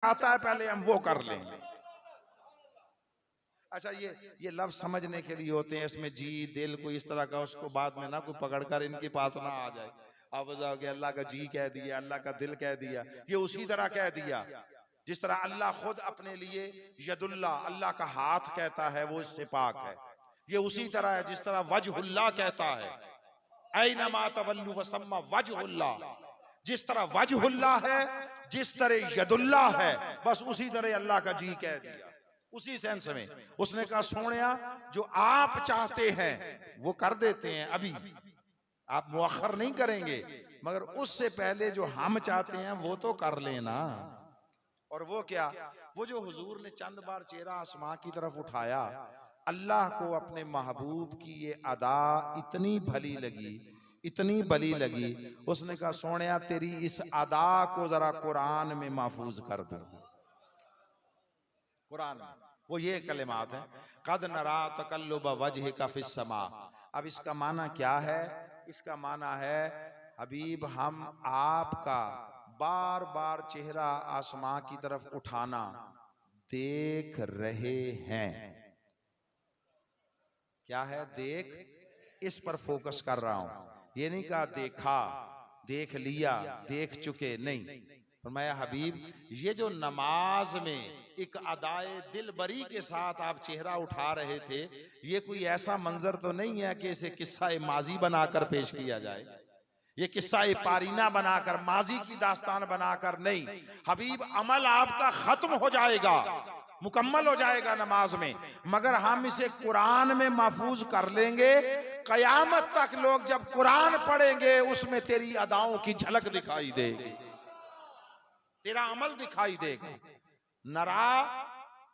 आता है पहले हम वो कर लें। अच्छा, ये लफ्ज समझने के लिए होते हैं, इसमें जी दिल कोई इस तरह का, उसको बाद में ना कोई पकड़कर इनके पास ना आ जाए, आप जाओगे अल्लाह का जी कह दिया, अल्लाह का दिल कह दिया। ये उसी तरह कह दिया जिस तरह अल्लाह खुद अपने लिए यदुल्ला, अल्लाह का हाथ कहता है, वो इससे पाक है। ये उसी तरह है जिस तरह वजहुल्लाह कहता है, ऐनमा तवल्लु फसम्मा वजहुल्लाह। जिस तरह वजहुल्लाह है, जिस तरह यदुल्लाह है, बस उसी तरह अल्लाह का जी कह दिया, उसी सेंस में। उसने कहा सोनिया, जो आप चाहते हैं वो कर देते हैं, अभी आप मुअख्खर नहीं करेंगे, मगर उससे पहले जो हम चाहते हैं वो तो कर लेना। और वो क्या? वो जो हुजूर ने चंद बार चेहरा आसमां की तरफ उठाया, अल्लाह को अपने महबूब की ये अदा इतनी भली लगी, इतनी भली लगी, उसने कहा सोनिया तेरी इस अदा को जरा कुरान में महफूज कर दो। कुरान में वो ये कलिमात है, कद नरा तकल्लुब वजहिका फिस समा। अब इसका माना क्या है? इसका माना है हबीब, हम आपका बार बार चेहरा आसमां की तरफ उठाना देख रहे हैं। क्या है? देख, इस पर फोकस कर रहा हूं। ये नहीं कहा देखा, देख लिया, देख चुके, नहीं। फरमाया हबीब, ये जो नमाज में एक अदाए दिल बरी के साथ आप चेहरा उठा रहे थे, ये कोई ऐसा मंजर तो नहीं है कि इसे किस्सा माजी बनाकर पेश किया जाए, ये किस्सा पारीना बनाकर, माजी की दास्तान बनाकर नहीं। हबीब, अमल आपका खत्म हो जाएगा, मुकम्मल हो जाएगा नमाज में, मगर हम इसे कुरान में महफूज कर लेंगे। कयामत तक लोग जब कुरान पढ़ेंगे उसमें तेरी अदाओं की झलक दिखाई देगी, तेरा अमल दिखाई देगा। नरा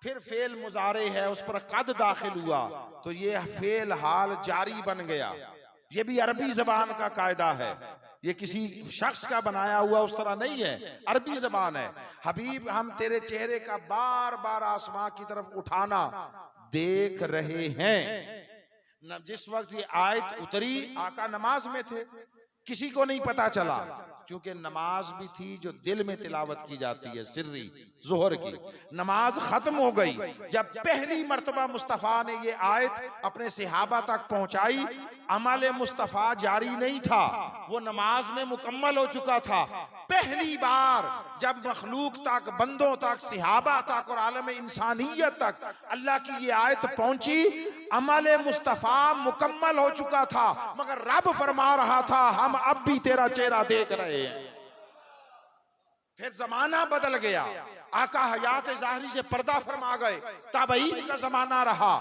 फिर फेल मुजारे है, उस पर कद दाखिल हुआ तो ये फेल हाल जारी बन गया। ये भी अरबी जबान का कायदा है, ये किसी शख्स का बनाया हुआ उस तरह नहीं है, अरबी जबान है। हबीब, हम तेरे चेहरे का बार बार आसमां की तरफ उठाना देख रहे हैं। जिस वक्त ये आयत उतरी, आका नमाज में थे, किसी को नहीं पता चला, क्योंकि नमाज भी थी जो दिल में तिलावत की जाती है, सिर्री जोहर की। नमाज खत्म हो गई जब पहली मर्तबा मुस्तफा ने ये आयत अपने सहाबा तक पहुंचाई। अमल मुस्तफा जारी नहीं था, वो नमाज में मुकम्मल हो चुका था। पहली बार जब मखलूक तक, बंदों तक, सहाबा तक और आलम इंसानियत तक अल्लाह की ये आयत पहुंची, अमल मुस्तफा मुकम्मल हो चुका था, मगर रब फरमा रहा था हम अब भी तेरा चेहरा देख रहे हैं। फिर जमाना बदल गया, आका हयात ज़ाहरी से पर्दा फरमा गए, ताबईन का जमाना रहा,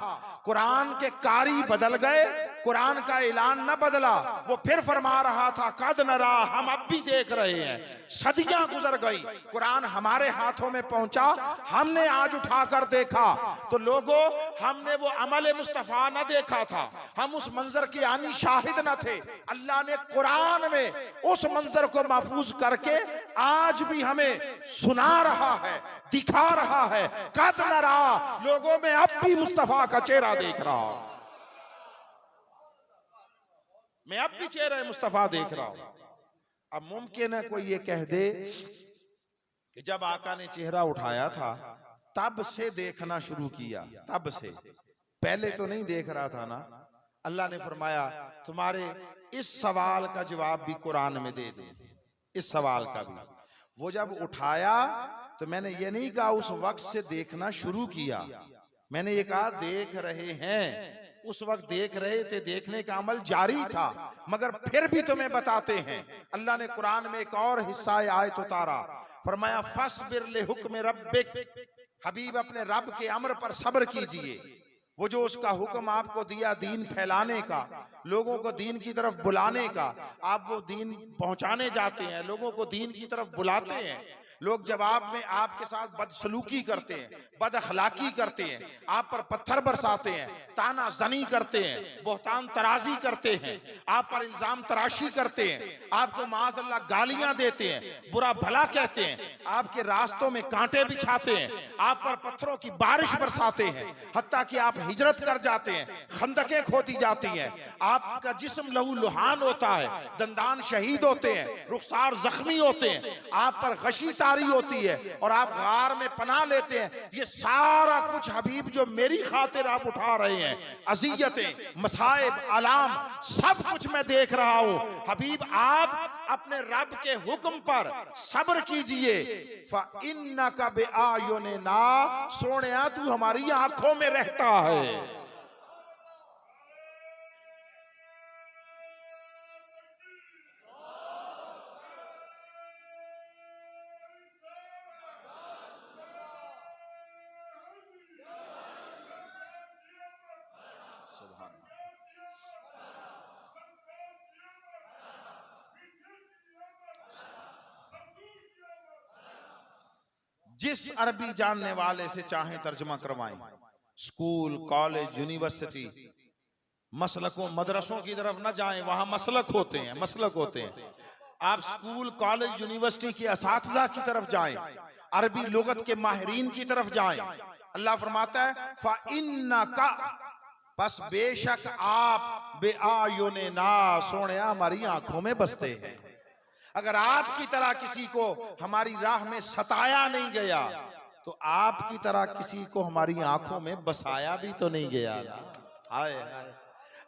कुरान के कारी बदल गए, कुरान का ऐलान न बदला। वो फिर फरमा रहा था कद नरा, हम अब भी देख रहे हैं। सदियां गुजर गई, कुरान हमारे हाथों में पहुंचा, हमने आज उठाकर देखा तो लोगों, हमने वो अमल मुस्तफा न देखा था, हम उस मंजर की आनी शाहिद न थे। अल्लाह ने कुरान में उस मंजर को महफूज करके आज भी हमें सुना रहा है, दिखा रहा है। कद नरा, लोगों में अब भी मुस्तफा का चेहरा देख रहा हूं, मैं अब भी चेहरा मुस्तफा देख रहा हूं। अब मुमकिन है कोई ये कह दे कि जब आका ने चेहरा उठाया था तब से देखना शुरू किया, तब से, पहले तो नहीं देख रहा था ना। अल्लाह ने फरमाया तुम्हारे इस सवाल का जवाब भी कुरान में दे दूं, इस सवाल का भी। वो जब उठाया तो मैंने ये नहीं कहा उस वक्त से देखना शुरू किया, मैंने ये कहा देख रहे हैं। उस वक्त देख रहे थे, देखने का अमल जारी था, मगर फिर भी तुम्हें बताते हैं। अल्लाह ने कुरान में एक और हिस्सा आयत उतारा, फरमाया फस्बिर लिहुक्म रब्बिक, हबीब अपने रब के अमर पर सब्र कीजिए। वो जो उसका हुक्म आपको दिया दीन फैलाने का, लोगों को दीन की तरफ बुलाने का, आप वो दीन पहुंचाने जाते हैं, लोगों को दीन की तरफ बुलाते हैं। लोग जवाब में आपके साथ बदसलूकी करते हैं, बद अखलाकी करते हैं, आप पर पत्थर बरसाते हैं, ताना जनी करते हैं, बोहतान तराजी करते हैं, आप पर इल्जाम तराशी करते हैं, आपको माज़अल्लाह गालियां देते हैं, बुरा भला कहते हैं, आपके रास्तों में कांटे बिछाते हैं, आप पर पत्थरों की बारिश बरसाते हैं, हत्ता कि आप हिजरत कर जाते हैं, खंदकें खोदी जाती हैं, आपका जिस्म लहू लुहान होता है, दंदान शहीद होते हैं, रुखसार जख्मी होते हैं, आप पर गशी जारी होती है और आप गार में पनाह लेते हैं। ये सारा कुछ हबीब जो मेरी खातिर आप उठा रहे हैं, अजियतें, मसाइब, आलाम, सब कुछ मैं देख रहा हूं। हबीब आप अपने रब के हुक्म पर सब्र कीजिए। फ़इन्नका बिआयुनिना, सोनिया तू हमारी आंखों में रहता है। जिस अरबी जानने वाले से चाहें तर्जुमा करवाएं। स्कूल, कॉलेज, यूनिवर्सिटी, मसलकों, मदरसों की तरफ ना जाएं, वहां मसलक होते हैं, मसलक होते हैं। आप स्कूल, कॉलेज, यूनिवर्सिटी के असातिज़ा की तरफ जाएं, अरबी लुगत के माहिरीन की तरफ जाएं। अल्लाह फरमाता है फ़इन्नका, बस बेशक आप बिआयुनिना, सोनिया हमारी आंखों में बसते हैं। अगर आपकी तरह किसी को हमारी राह में सताया नहीं गया तो आपकी तरह किसी को हमारी आंखों में बसाया भी तो नहीं गया ना। हाय हाय,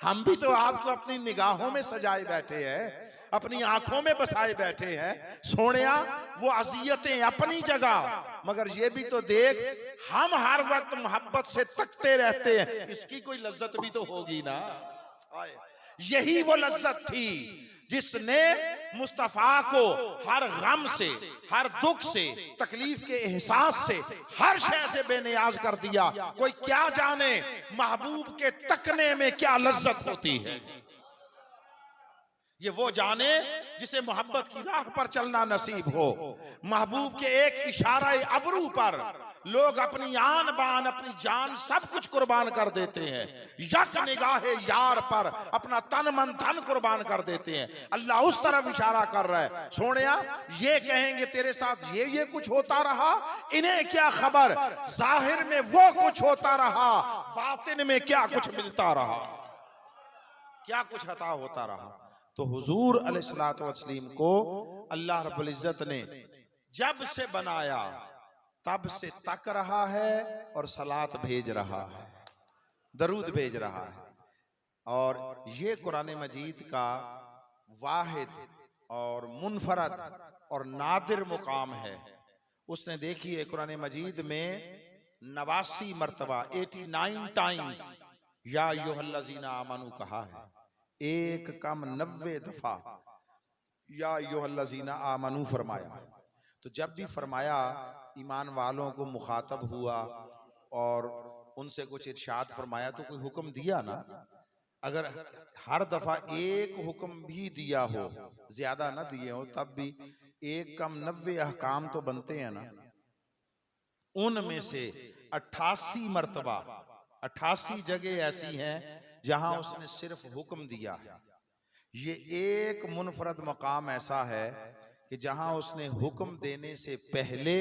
हम भी तो आपको अपनी निगाहों में सजाए बैठे हैं, अपनी आंखों में बसाए बैठे हैं। सोनिया वो अजियतें अपनी जगह, मगर ये भी तो देख हम हर वक्त मोहब्बत से तकते रहते हैं, इसकी कोई लज्जत भी तो होगी ना। यही वो लज्जत थी जिसने मुस्तफा को हर गम से, हर दुख से, तकलीफ के एहसास से, हर शय से बेनियाज कर दिया। कोई क्या जाने महबूब के तकने में क्या लज्जत होती है। ये वो जाने जिसे मोहब्बत की राह पर चलना नसीब हो। महबूब के एक इशारा अबरू पर लोग अपनी आन बान, अपनी जान, सब कुछ कुर्बान कर देते हैं। यक निगाहे यार पर अपना तन मन धन कुर्बान कर देते हैं। अल्लाह उस तरफ इशारा कर रहा है, सोनिया ये कहेंगे तेरे साथ ये कुछ होता रहा, इन्हें क्या खबर, जाहिर में वो कुछ होता रहा, बातिन में क्या कुछ मिलता रहा, क्या कुछ अता होता रहा। तो हुजूर अलैहिस्सलातु वस्सलाम को अल्लाह रब्बुल इज्जत ने जब से बनाया तब से तक रहा है और सलात भेज रहा है, दरूद भेज रहा है। और ये कुरान मजीद का वाहिद और मुनफरद और नादिर मुकाम है। उसने देखिए कुरान मजीद में 89 मरतबा 89 टाइम्स या अय्युहल्लज़ीना आमनू कहा है, एक कम 90 दफा या अय्युहल्लज़ीना आमनू फरमाया। तो जब भी फरमाया ईमान वालों को मुखातब हुआ और उनसे कुछ इरशाद फरमाया तो कोई हुक्म दिया ना। अगर हर दफा एक हुक्म भी दिया हो, ज्यादा ना दिए हो, तब भी एक कम 90 अहकाम तो बनते हैं ना। उनमें से 88 मरतबा, 88 जगह ऐसी हैं जहां उसने सिर्फ हुक्म दिया है। ये एक मुनफरद मकाम ऐसा है कि जहां उसने हुक्म देने से पहले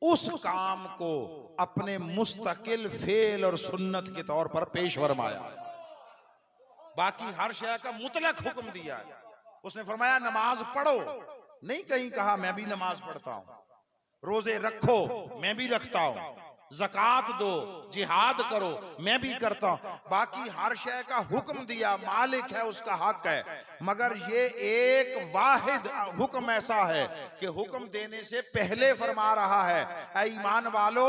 उस काम को अपने मुस्तकिल फेल और सुन्नत के तौर पर पेश फरमाया। बाकी हर शय का मुतलक हुक्म दिया है। उसने फरमाया नमाज पढ़ो, नहीं कहीं कहा मैं भी नमाज पढ़ता हूं, रोजे रखो मैं भी रखता हूं, ज़कात दो, जिहाद करो मैं भी करता हूं। बाकी हर शय का हुक्म दिया, मालिक है उसका हक है। मगर ये एक वाहिद हुक्म ऐसा है कि हुक्म देने से पहले फरमा रहा है, ऐ ईमान वालो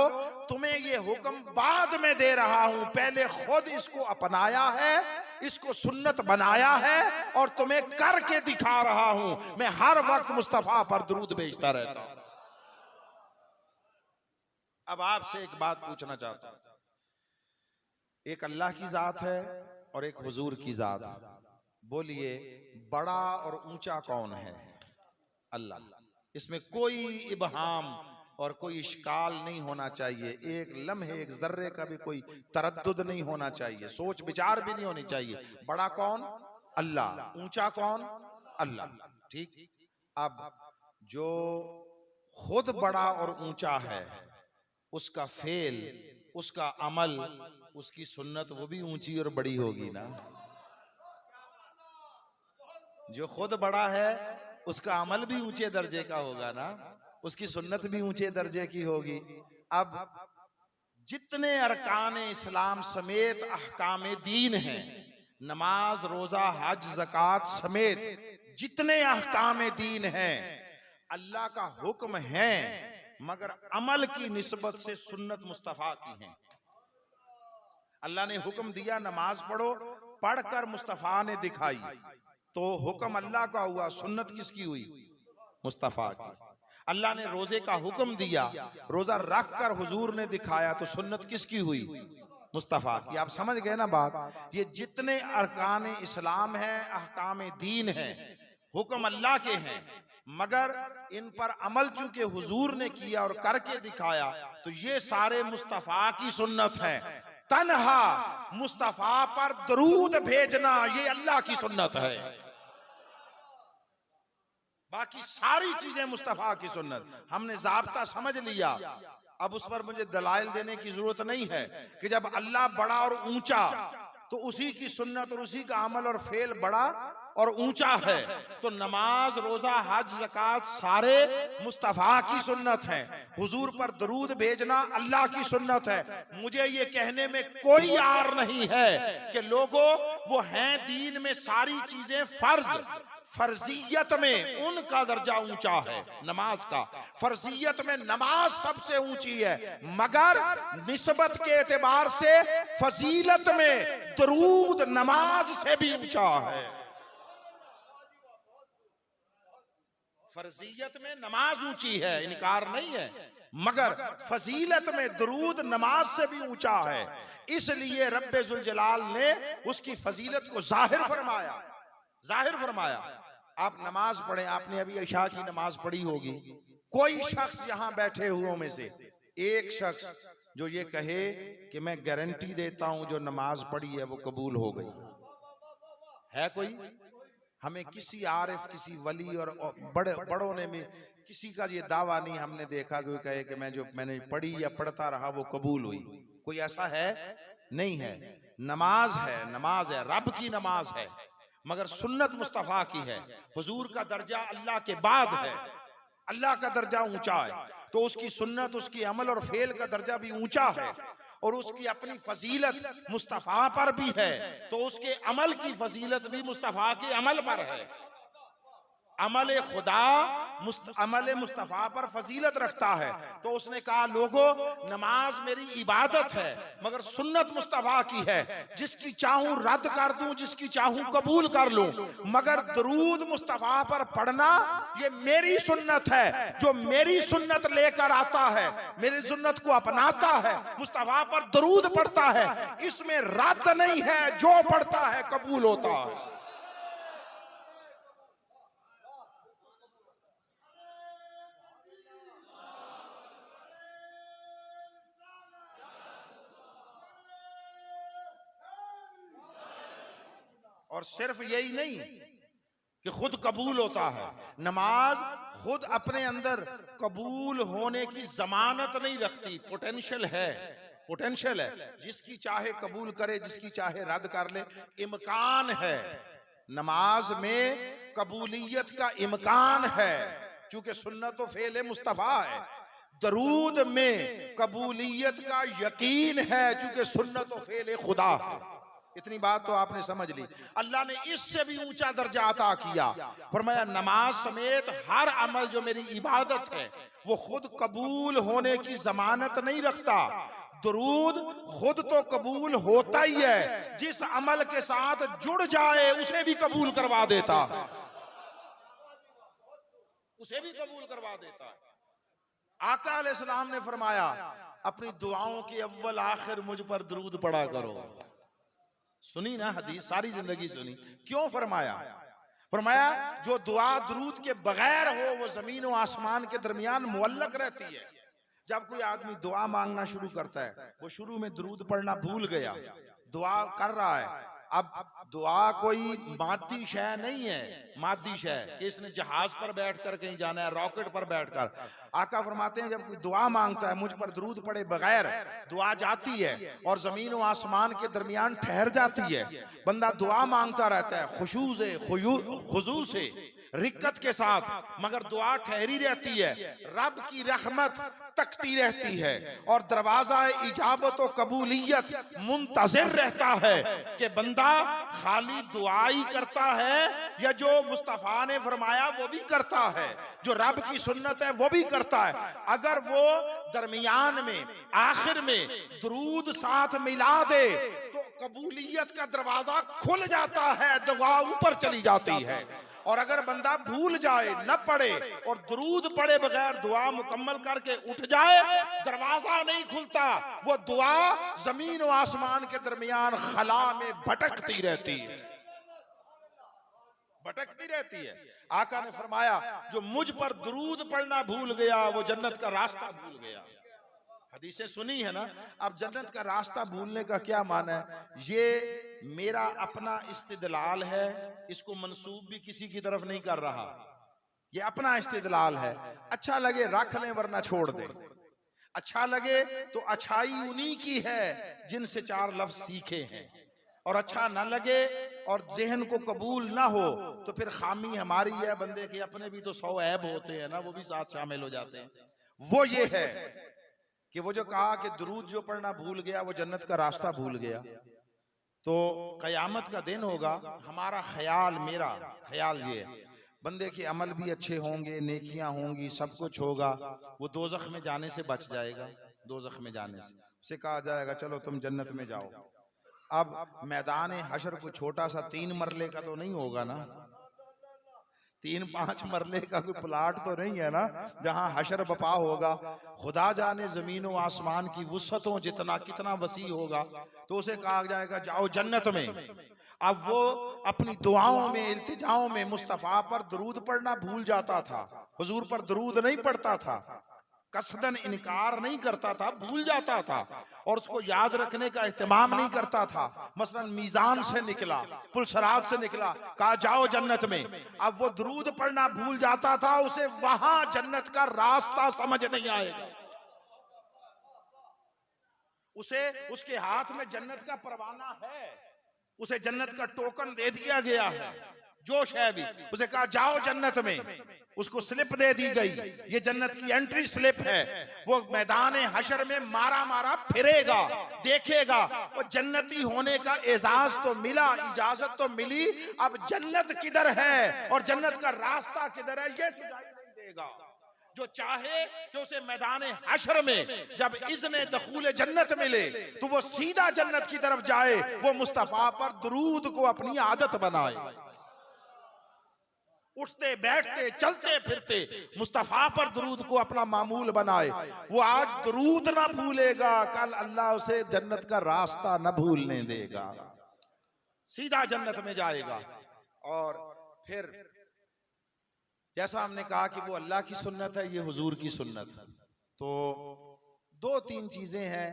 तुम्हें ये हुक्म बाद में दे रहा हूं, पहले खुद इसको अपनाया है, इसको सुन्नत बनाया है और तुम्हें करके दिखा रहा हूं। मैं हर वक्त मुस्तफा पर दुरूद भेजता रहता हूं। अब आपसे एक बात पूछना चाहता हूं, एक अल्लाह की जात है और एक हुजूर की जात है। बोलिए बड़ा और ऊंचा कौन है? अल्लाह। इसमें कोई इबहाम और कोई इश्काल नहीं होना चाहिए, एक लम्हे एक जर्रे का भी कोई तरद्दुद नहीं होना चाहिए, सोच विचार भी नहीं होनी चाहिए। बड़ा कौन? अल्लाह। ऊंचा कौन? अल्लाह। ठीक। अब जो खुद बड़ा और ऊंचा है उसका फेल, उसका अमल, उसकी सुन्नत वो भी ऊंची और बड़ी होगी ना। जो खुद बड़ा है उसका अमल भी ऊंचे दर्जे का होगा ना। उसकी सुन्नत भी ऊंचे दर्जे की होगी। अब जितने अरकान इस्लाम समेत अहकाम दीन हैं, नमाज, रोजा, हज, ज़कात समेत जितने अहकाम दीन हैं, अल्लाह का हुक्म है, मगर अमल की निस्बत से सुन्नत मुस्तफा की है। अल्लाह ने हुक्म दिया नमाज पढ़ो, पढ़कर मुस्तफा ने दिखाई, तो हुक्म अल्लाह का हुआ, सुन्नत किसकी हुई? मुस्तफा की। अल्लाह ने रोजे का हुक्म दिया, रोजा रख कर हुजूर ने दिखाया, तो सुन्नत किसकी हुई? मुस्तफा की। आप समझ गए ना बात? ये जितने अरकान इस्लाम है, अहकाम दीन है, हुक्म अल्लाह के हैं, मगर इन पर अमल चूंकि हुजूर ने किया और करके दिखाया, तो ये सारे मुस्तफा की सुन्नत है। तन्हा मुस्तफा पर दरूद भेजना ये अल्लाह की सुन्नत है, बाकी सारी चीजें मुस्तफा की सुन्नत। हमने ज़ाब्ता समझ लिया, अब उस पर मुझे दलाइल देने की जरूरत नहीं है कि जब अल्लाह बड़ा और ऊंचा, तो उसी की सुन्नत और उसी का अमल और फेल बड़ा और ऊंचा है, तो नमाज, रोजा, हज, ज़कात सारे मुस्तफा की सुन्नत है। हुजूर पर दरूद भेजना अल्लाह की सुन्नत है। मुझे ये कहने में कोई आर नहीं है कि लोगों वो हैं दीन में सारी चीजें फर्ज, फर्जियत में उनका दर्जा ऊंचा है नमाज का, फर्जियत में नमाज सबसे ऊंची है, मगर निस्बत के एतबार से फजीलत में दरूद नमाज से भी ऊंचा है। फर्जियत में नमाज ऊंची है, इनकार नहीं है, मगर फजीलत में दरूद नमाज से भी ऊंचा है। इसलिए रब्बे जुल जलाल ने उसकी फजीलत को जाहिर फरमाया, जाहिर फरमाया। आप नमाज पढ़े, आपने अभी इशा की नमाज पढ़ी होगी, कोई शख्स यहां बैठे हुओं में से एक शख्स जो ये कहे कि मैं गारंटी देता हूं जो नमाज पढ़ी है वो कबूल हो गई है? कोई? हमें किसी आरिफ, किसी वली और बड़ों ने भी किसी का ये दावा नहीं हमने देखा कोई कहे कि मैंने पढ़ी या पढ़ता रहा वो कबूल हुई। कोई ऐसा है? नहीं है। नमाज है, नमाज है, रब की नमाज है, मगर सुन्नत मुस्तफा की है। हुजूर का दर्जा अल्लाह के बाद है, अल्लाह का दर्जा ऊंचा है, तो उसकी सुन्नत, उसकी अमल और फेल का दर्जा भी ऊंचा है, और उसकी अपनी फजीलत मुस्तफा पर भी है, तो उसके अमल की फजीलत भी मुस्तफा के अमल पर है। अमल खुदा अमल मुस्तफा पर फजीलत रखता है, तो उसने कहा लोगों नमाज मेरी इबादत है, मगर सुन्नत मुस्तफा की है, जिसकी चाहूं रद्द कर दूं, जिसकी चाहूं कबूल कर लूं, मगर दरूद मुस्तफा पर पढ़ना ये मेरी सुन्नत है। जो मेरी सुन्नत लेकर आता है, मेरी सुन्नत को अपनाता है, मुस्तफा पर दरूद पढ़ता है, इसमें रद्द नहीं है, जो पढ़ता है कबूल होता है। और सिर्फ यही नहीं कि खुद कबूल होता है, नमाज खुद अपने अंदर कबूल होने की जमानत नहीं रखती, पोटेंशियल है, पोटेंशियल है, जिसकी चाहे कबूल करे, जिसकी चाहे रद्द कर ले, इम्कान है। नमाज में कबूलियत का इम्कान है, क्योंकि सुन्नत व फेल मुस्तफा है। दरूद में कबूलियत का यकीन है, क्योंकि सुन्नत व फेल खुदा है। इतनी बात तो आपने समझ ली। अल्लाह ने इससे भी ऊंचा दर्जा अता किया, फरमाया नमाज समेत हर अमल जो मेरी इबादत है वो खुद कबूल होने की जमानत नहीं रखता। दरूद खुद तो कबूल होता ही है, जिस अमल के साथ जुड़ जाए उसे भी कबूल करवा देता है, उसे भी कबूल करवा देता है। आका अलैहिस्सलाम ने फरमाया अपनी दुआओं के अव्वल आखिर मुझ पर दरूद पढ़ा करो। सुनी ना हदीस, सारी जिंदगी सुनी। क्यों फरमाया? फरमाया जो दुआ दरूद के बगैर हो वो जमीन और आसमान के दरमियान मुअल्लक रहती है। जब कोई आदमी दुआ मांगना शुरू करता है, वो शुरू में दरूद पढ़ना भूल गया, दुआ कर रहा है। अब दुआ कोई मादी शय नहीं है, मादी शय कि इसने जहाज पर बैठकर कहीं जाना है, रॉकेट पर बैठकर। आका फरमाते हैं जब कोई दुआ मांगता है मुझ पर दरूद पड़े बगैर, दुआ जाती है और जमीन और आसमान के दरमियान ठहर जाती है। बंदा दुआ मांगता रहता है खुशू से, खुजू से, रिक्कत के साथ, मगर दुआ ठहरी रहती है, रब की रहमत तकती रहती है और दरवाजा इजाबत और कबूलियत मुंतजिर रहता है कि बंदा खाली दुआ ही करता है या जो मुस्तफा ने फरमाया वो भी करता है, जो रब की सुन्नत है वो भी करता है। अगर वो दरमियान में आखिर में दुरूद साथ मिला दे तो कबूलियत का दरवाजा खुल जाता है, दुआ ऊपर चली जाती है। और अगर बंदा भूल जाए, न पढ़े और दुरूद पढ़े बगैर दुआ मुकम्मल करके उठ जाए, दरवाजा नहीं खुलता, वो दुआ जमीन और आसमान के दरमियान खला में भटकती रहती है, भटकती रहती है। आका ने फरमाया जो मुझ पर दुरूद पढ़ना भूल गया वो जन्नत का रास्ता भूल गया। हदीसें सुनी है ना। अब जन्नत का रास्ता भूलने का क्या माना है? ये मेरा अपना इस्तिदलाल है, इसको मंसूब भी किसी की तरफ नहीं कर रहा, ये अपना इस्तिदलाल है। अच्छा लगे रख लें वरना छोड़ दें, अच्छा लगे तो अच्छाई उन्हीं की है जिनसे चार लफ्ज सीखे हैं, और अच्छा ना लगे और जहन को कबूल ना हो तो फिर खामी हमारी है, बंदे के अपने भी तो 100 ऐब होते हैं ना, वो भी साथ शामिल हो जाते हैं। वो ये है कि वो जो कहा कि दुरूद जो पढ़ना भूल गया वो जन्नत का रास्ता भूल गया, तो कयामत का दिन होगा, हमारा ख्याल, मेरा ख्याल ये है बंदे के अमल भी अच्छे होंगे, नेकियां होंगी, सब कुछ होगा, वो दोजख में जाने से बच जाएगा। दोजख में जाने से उसे कहा जाएगा चलो तुम जन्नत में जाओ। अब मैदान हशर को छोटा सा 3 मरले का तो नहीं होगा ना, 3-5 मरले का कोई प्लाट तो नहीं है ना जहां हशर बपा होगा। खुदा जाने जमीन व आसमान की वुसअतों जितना कितना वसी होगा, तो उसे कहा जाएगा जाओ जन्नत में। अब वो अपनी दुआओं में, इल्तिजाओं में मुस्तफा पर दुरूद पढ़ना भूल जाता था, हुजूर पर दुरूद नहीं पढ़ता था, कसदन इनकार नहीं करता था, भूल जाता था और उसको याद रखने का एहतमाम नहीं करता था। मसलन मीजान से निकला, पुलसरात से निकला, कहा जाओ जन्नत में, अब वो दुरूद पढ़ना भूल जाता था, उसे वहां जन्नत का रास्ता समझ नहीं आएगा। उसे उसके हाथ में जन्नत का परवाना है, उसे जन्नत का टोकन दे दिया गया है, जोश है भी, उसे कहा जाओ जन्नत में, उसको स्लिप दे दी गई, ये जन्नत की एंट्री स्लिप है। वो मैदान हशर में मारा मारा फिरेगा, देखेगा, वो जन्नती होने का एजाज तो मिला, इजाजत तो मिली, अब जन्नत किधर है और जन्नत का रास्ता किधर है ये सुझाई नहीं देगा। जो चाहे कि उसे मैदान हशर में जब इज़्ने दखूल जन्नत मिले तो वो सीधा जन्नत की तरफ जाए, वो मुस्तफा पर दुरूद को अपनी आदत बनाए, उठते बैठते चलते फिरते मुस्तफा पर दुरूद को अपना मामूल बनाए। वो आज दुरूद ना भूलेगा, कल अल्लाह उसे जन्नत का रास्ता न भूलने देगा, सीधा जन्नत में जाएगा। और फिर जैसा हमने कहा कि वो अल्लाह की सुन्नत है, ये हुजूर की सुन्नत, तो 2-3 चीजें हैं,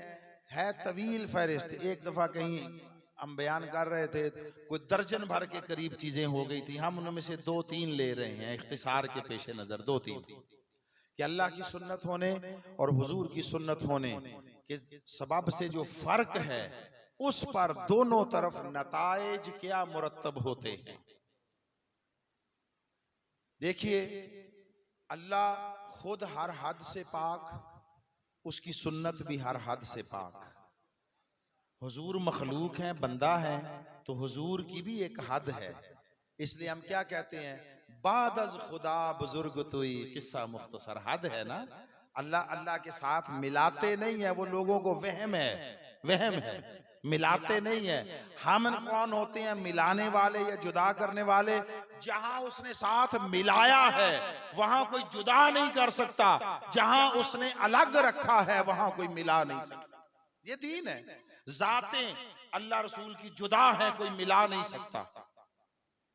है तवील फहरिस्त। एक दफा कहीं हम बयान कर रहे थे, कोई दर्जन भर के करीब चीजें हो गई थी, हम उनमें से 2-3 ले रहे हैं इख्तिसार के पेश नजर। 2-3 कि अल्लाह की सुन्नत होने और हुजूर की सुन्नत होने के सबब से जो फर्क है, उस पर दोनों तरफ नताइज क्या मुरत्तब होते हैं। देखिए, अल्लाह खुद हर हद से पाक, उसकी सुन्नत भी हर हद से पाक। हुजूर मखलूक हैं, बंदा है, तो हुजूर की भी एक हद है। इसलिए हम क्या कहते हैं, बाद अज खुदा बुजुर्ग तुई, किस्सा मुख्तसर। हद है ना, अल्लाह अल्लाह के साथ मिलाते नहीं है, वो लोगों को वहम है, वहम है, मिलाते नहीं है। हम कौन होते हैं मिलाने वाले या जुदा करने वाले? जहां उसने साथ मिलाया है वहां कोई जुदा नहीं कर सकता, जहां उसने अलग रखा है वहां कोई मिला नहीं सकता। ये दीन है। जातें अल्लाह रसूल की जुदा है, कोई मिला नहीं सकता।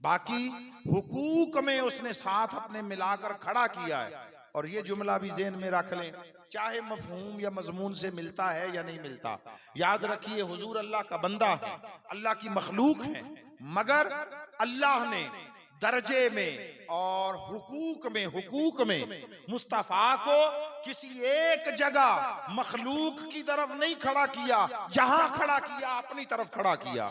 बाकी हुकूक में उसने साथ अपने मिलाकर खड़ा किया है। और ये जुमला भी ज़हन में रख लें, चाहे मफहूम या मजमून से मिलता है या नहीं मिलता, याद रखिए हुजूर अल्लाह का बंदा है, अल्लाह की मखलूक है, मगर अल्लाह ने दर्जे में और हुकूक में मुस्तफा को किसी एक जगह मखलूक की तरफ नहीं खड़ा किया, जहां खड़ा किया अपनी तरफ खड़ा किया।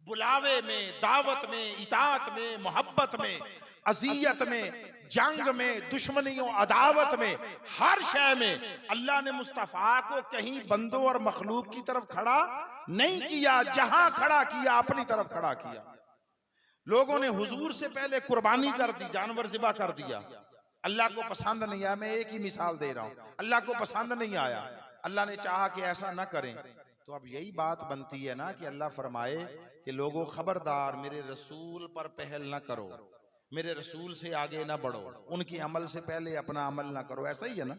बुलावे में, दावत में, इताअत में, मोहब्बत में, अजियत में, जंग में, दुश्मनियों, अदावत में, हर शय में अल्लाह ने मुस्तफा को कहीं बंदों और मखलूक की तरफ खड़ा नहीं किया, जहां खड़ा किया अपनी तरफ खड़ा किया। लोगों ने हुजूर से पहले कुर्बानी कर दी, जानवर ज़िबा कर दिया, अल्लाह को पसंद नहीं आया। मैं एक ही मिसाल दे रहा हूं, अल्लाह को पसंद नहीं आया, अल्लाह ने चाहा कि ऐसा ना करें। तो अब यही बात बनती है ना कि अल्लाह फरमाए कि लोगों खबरदार, मेरे रसूल पर पहल ना करो, मेरे रसूल से आगे ना बढ़ो, उनके अमल से पहले अपना अमल ना करो। ऐसा ही है ना,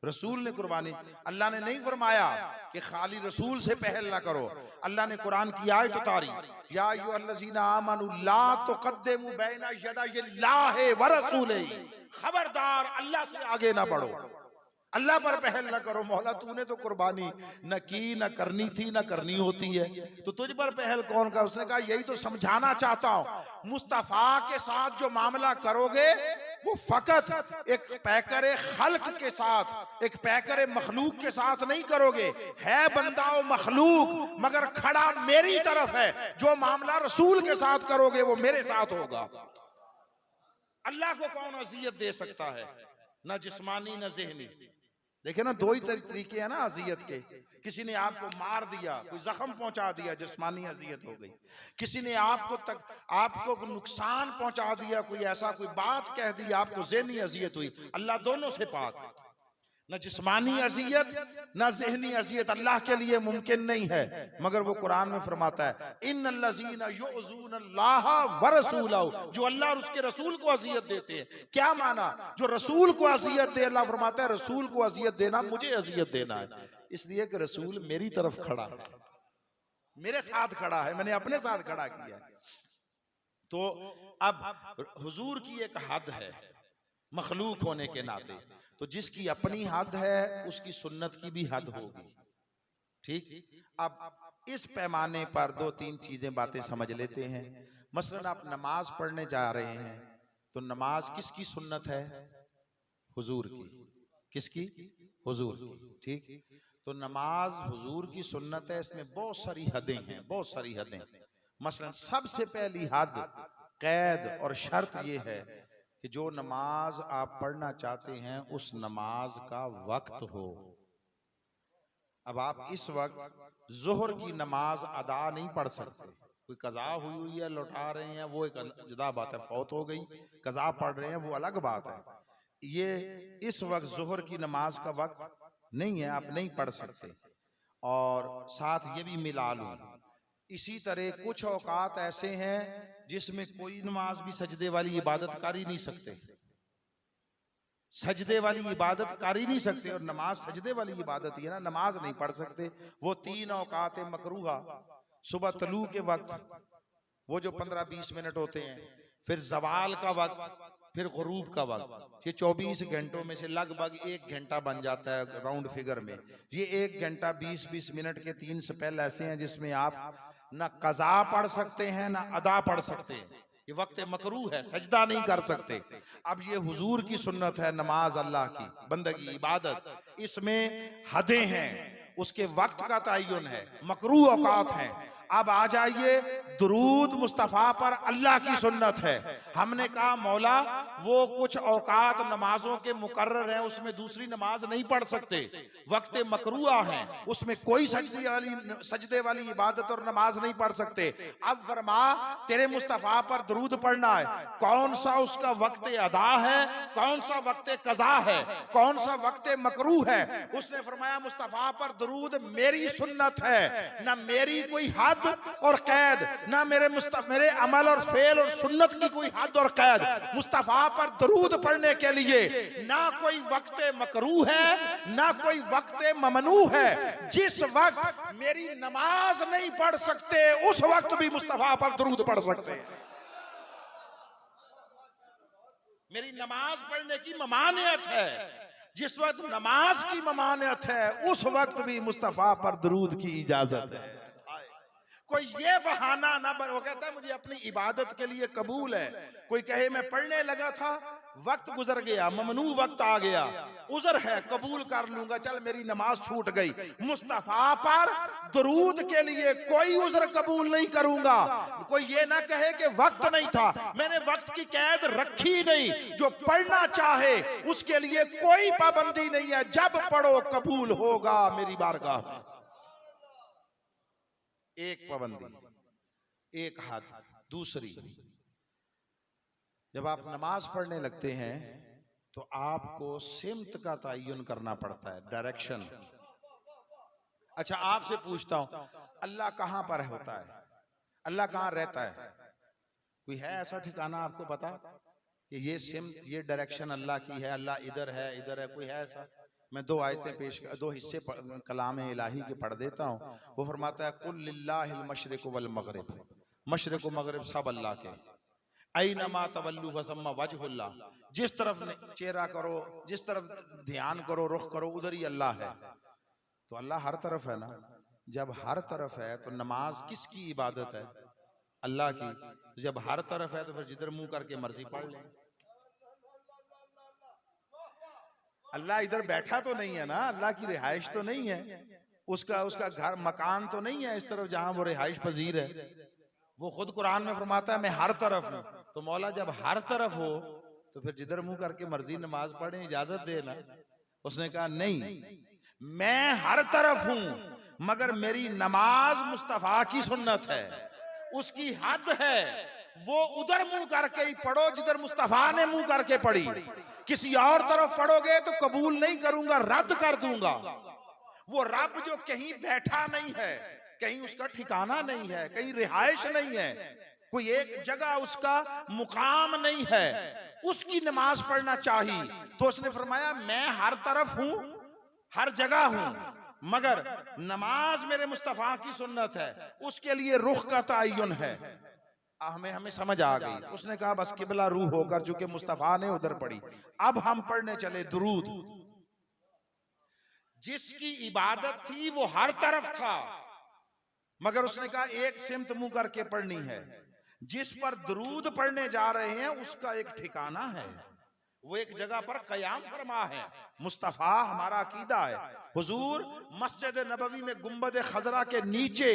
रसूल ने कुर्बानी, अल्लाह ने नहीं फरमाया कि खाली रसूल से पहल ना करो। अल्लाह ने कुरान की आयत उतारी, या अय्युहल्लज़ीना आमनू ला तुक़द्दिमू बैना यदायिल्लाहि व रसूलिही, खबरदार अल्लाह से आगे ना बढ़ो, अल्लाह पर पहल ना करो। मौला तूने तो कुर्बानी न की, न करनी थी, न करनी होती है, तो तुझ पर पहल कौन का। उसने कहा यही तो समझाना चाहता हूं, मुस्तफा के साथ जो मामला करोगे वो फकत एक पैकरे खल्क के साथ, एक पैकरे मखलूक के साथ नहीं करोगे। है बंदा और मखलूक मगर खड़ा मेरी तरफ है, जो मामला रसूल के साथ करोगे वो मेरे साथ होगा। अल्लाह को कौन अजियत दे सकता है, ना जिस्मानी ना ज़हनी। देखे ना, दो ही तरीके हैं ना अजियत के। किसी ने आपको मार दिया, कोई जख्म पहुंचा दिया, जिस्मानी अजियत हो गई। किसी ने आपको नुकसान पहुंचा दिया, कोई ऐसा कोई बात कह दी, आपको ज़हनी अजियत हुई। अल्लाह दोनों से पाक, न जिस्मानी अजियत न ज़हनी अजियत अल्लाह के लिए मुमकिन नहीं है। मगर वो कुरान में फरमाता है, इन्नल्लज़ीना युअज़ूनल्लाह व रसूलहू, जो अल्लाह और उसके रसूल को अजियत देते हैं। क्या माना, जो रसूल को अजियत दे, अल्लाह फरमाता है रसूल को अजियत देना मुझे अजियत देना है, इसलिए कि रसूल मेरी तरफ खड़ा है, मेरे साथ खड़ा है, मैंने अपने साथ खड़ा किया है। तो अब हुजूर की एक हद है मखलूक होने के नाते, तो जिसकी अपनी हद है उसकी सुन्नत की भी हद होगी। ठीक, अब इस पैमाने पर दो तीन चीजें बातें समझ लेते हैं। मसलन आप नमाज पढ़ने जा रहे हैं, तो नमाज किसकी सुन्नत है, हुजूर की। किसकी, हुजूर की। ठीक, तो नमाज हुजूर की सुन्नत है, इसमें बहुत सारी हदें हैं, बहुत सारी हदें। मसलन सबसे पहली हद, कैद और शर्त ये है कि जो नमाज आप पढ़ना चाहते हैं उस नमाज का वक्त हो। अब आप इस वक्त जोहर की नमाज अदा नहीं पढ़ सकते, कोई कज़ा हुई है, लौटा रहे हैं, वो एक जुदा बात है, फौत हो गई, कज़ा पढ़ रहे हैं, वो अलग बात है। ये इस वक्त जोहर की नमाज का वक्त नहीं है, आप नहीं पढ़ सकते। और साथ ये भी मिला लूं, इसी तरह कुछ औकात ऐसे हैं जिसमें कोई नमाज भी सजदे वाली इबादत कर ही नहीं सकते, सजदे वाली इबादत कर ही नहीं सकते। और नमाज सजदे वाली इबादत ही है ना, नमाज नहीं पढ़ सकते। वो तीन औकात मकरूहा, सुबह तलू के वक्त वो जो 15-20 मिनट होते हैं, फिर जवाल का वक्त, फिर गुरूब का वक्त। ये 24 घंटों में से लगभग 1 घंटा बन जाता है राउंड फिगर में। ये 1 घंटा 20-20 मिनट के 3 स्पेल ऐसे हैं जिसमें आप ना कज़ा पढ़ सकते हैं ना अदा पढ़ सकते हैं। ये वक्त मकरू है, सजदा नहीं कर सकते। अब ये हुजूर की सुन्नत है, नमाज अल्लाह की बंदगी इबादत, इसमें हदें हैं, उसके वक्त का तयन है, मकरू औकात हैं। अब आ जाइए, दुरूद मुस्तफ़ा पर अल्लाह की सुन्नत है। हमने कहा मौला वो कुछ औकात नमाजों के मुकर्रर हैं, उसमें दूसरी नमाज नहीं पढ़ सकते, वक्त मकरूआ है, उसमें कोई सजदे वाली इबादत और नमाज नहीं पढ़ सकते। अब फरमा, तेरे मुस्तफ़ा पर दुरूद पढ़ना है, कौन सा उसका वक्त अदा है, कौन सा वक्त कज़ा है, कौन सा वक्त मकरू है। उसने फरमाया मुस्तफ़ा पर दुरूद मेरी सुन्नत है, ना मेरी कोई हद और कैद, ना मेरे अमल और फेल और सुन्नत की कोई हद और कैद। मुस्तफा पर दरूद पढ़ने के लिए ना कोई वक्त मकरू है ना कोई वक्त ममनू है। जिस वक्त मेरी नमाज नहीं पढ़ सकते उस वक्त भी मुस्तफा पर दरूद पढ़ सकते हैं। मेरी नमाज पढ़ने की ममानियत है, जिस वक्त नमाज की ममानियत है उस वक्त भी मुस्तफा पर दरूद की इजाजत है। कोई ये बहाना ना बन, वो कहता है मुझे अपनी इबादत के लिए कबूल है। कोई कहे मैं पढ़ने लगा था वक्त गुजर गया, ममनू वक्त आ गया, उज़र है, कबूल कर लूंगा, चल मेरी नमाज छूट गई, मुस्तफा पर दरूद के लिए कोई उज़र कबूल नहीं करूंगा। कोई ये ना कहे कि वक्त नहीं था, मैंने वक्त की कैद रखी नहीं। जो पढ़ना चाहे उसके लिए कोई पाबंदी नहीं है, जब पढ़ो कबूल होगा मेरी बारगाह में। एक पाबंदी, एक हद। दूसरी, जब आप नमाज पढ़ने लगते हैं तो आपको सिमत का तयन करना पड़ता है, डायरेक्शन। अच्छा, आपसे पूछता हूं, अल्लाह कहां पर होता है? अल्लाह कहां रहता है? कोई है ऐसा ठिकाना आपको पता कि ये सिमत, ये डायरेक्शन अल्लाह की है, अल्लाह इधर है, इधर है? कोई है ऐसा? मैं दो आयतें दो हिस्से कलाम इलाही के पढ़ देता हूं। वो फरमाता है, कुल लिल्लाहिल मशरिक वल मगरिब, मशरिक व मगरिब सब अल्लाह के। ऐनमा तवल्लु फसम्मा वजहुल्लाह, जिस तरफ चेहरा करो, जिस तरफ ध्यान करो, रुख करो, उधर ही अल्लाह है। तो अल्लाह हर तरफ है ना? जब हर तरफ है तो नमाज किसकी इबादत है? अल्लाह की। तो जब हर तरफ है तो फिर जिधर मुंह करके मर्जी पढ़ ले। अल्लाह इधर बैठा तो नहीं है ना, अल्लाह की रिहाइश तो नहीं है, उसका घर मकान तो नहीं है इस तरफ जहां वो रिहाइश पजीर है। वो खुद कुरान में फरमाता है मैं हर तरफ हूं। तो मौला जब हर तरफ हो तो फिर जिधर मुंह करके मर्जी नमाज पढ़े, इजाजत देना। उसने कहा नहीं, मैं हर तरफ हूं मगर मेरी नमाज मुस्तफा की सुन्नत है, उसकी हद है। वो उधर मुंह करके ही पढ़ो जिधर मुस्तफा ने मुंह करके पढ़ी। किसी और तरफ पढ़ोगे तो कबूल नहीं करूंगा, रद्द कर दूंगा। वो रब जो कहीं बैठा नहीं है, कहीं उसका ठिकाना नहीं है, कहीं रिहाइश नहीं है, कोई एक जगह उसका मुकाम नहीं है, उसकी नमाज पढ़ना चाहिए। तो उसने फरमाया मैं हर तरफ हूं, हर जगह हूं, मगर नमाज मेरे मुस्तफा की सुन्नत है, उसके लिए रुख का तयन है। हमें समझ आ गई। उसने कहा बस किबला रूह होकर, चूंकि मुस्तफा ने उधर पढ़ी। अब हम पढ़ने चले दुरूद। जिसकी इबादत थी वो हर तरफ था, मगर उसने कहा एक सिमत मुंह करके पढ़नी है। जिस पर दरूद पढ़ने जा रहे हैं उसका एक ठिकाना है, वो एक जगह पर कयाम फरमा है। मुस्तफा हमारा अकीदा है। हुजूर मस्जिद नबवी में गुंबद खजरा के नीचे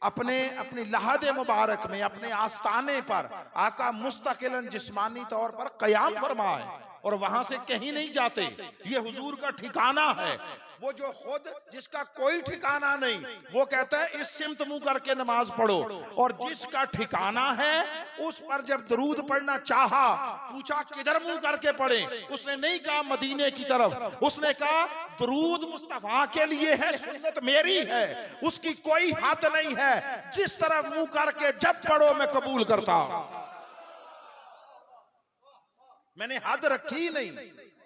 अपनी लहद मुबारक में, अपने आस्ताने पर आका मुस्तकिलन जिस्मानी तौर पर कयाम फरमा है और वहां से कहीं नहीं जाते। ये हुजूर का ठिकाना है। वो जो खुद जिसका कोई ठिकाना नहीं, वो कहता है इस सिमत मुंह करके नमाज पढ़ो। और जिसका ठिकाना है उस पर जब दरूद पढ़ना चाहा, पूछा किधर मुंह करके पढ़े, उसने नहीं कहा मदीने की तरफ, उसने कहा दरूद मुस्तफा के लिए है, सुन्नत मेरी है, उसकी कोई हद नहीं है, जिस तरफ मुंह करके जब पढ़ो मैं कबूल करता। मैंने हद रखी नहीं,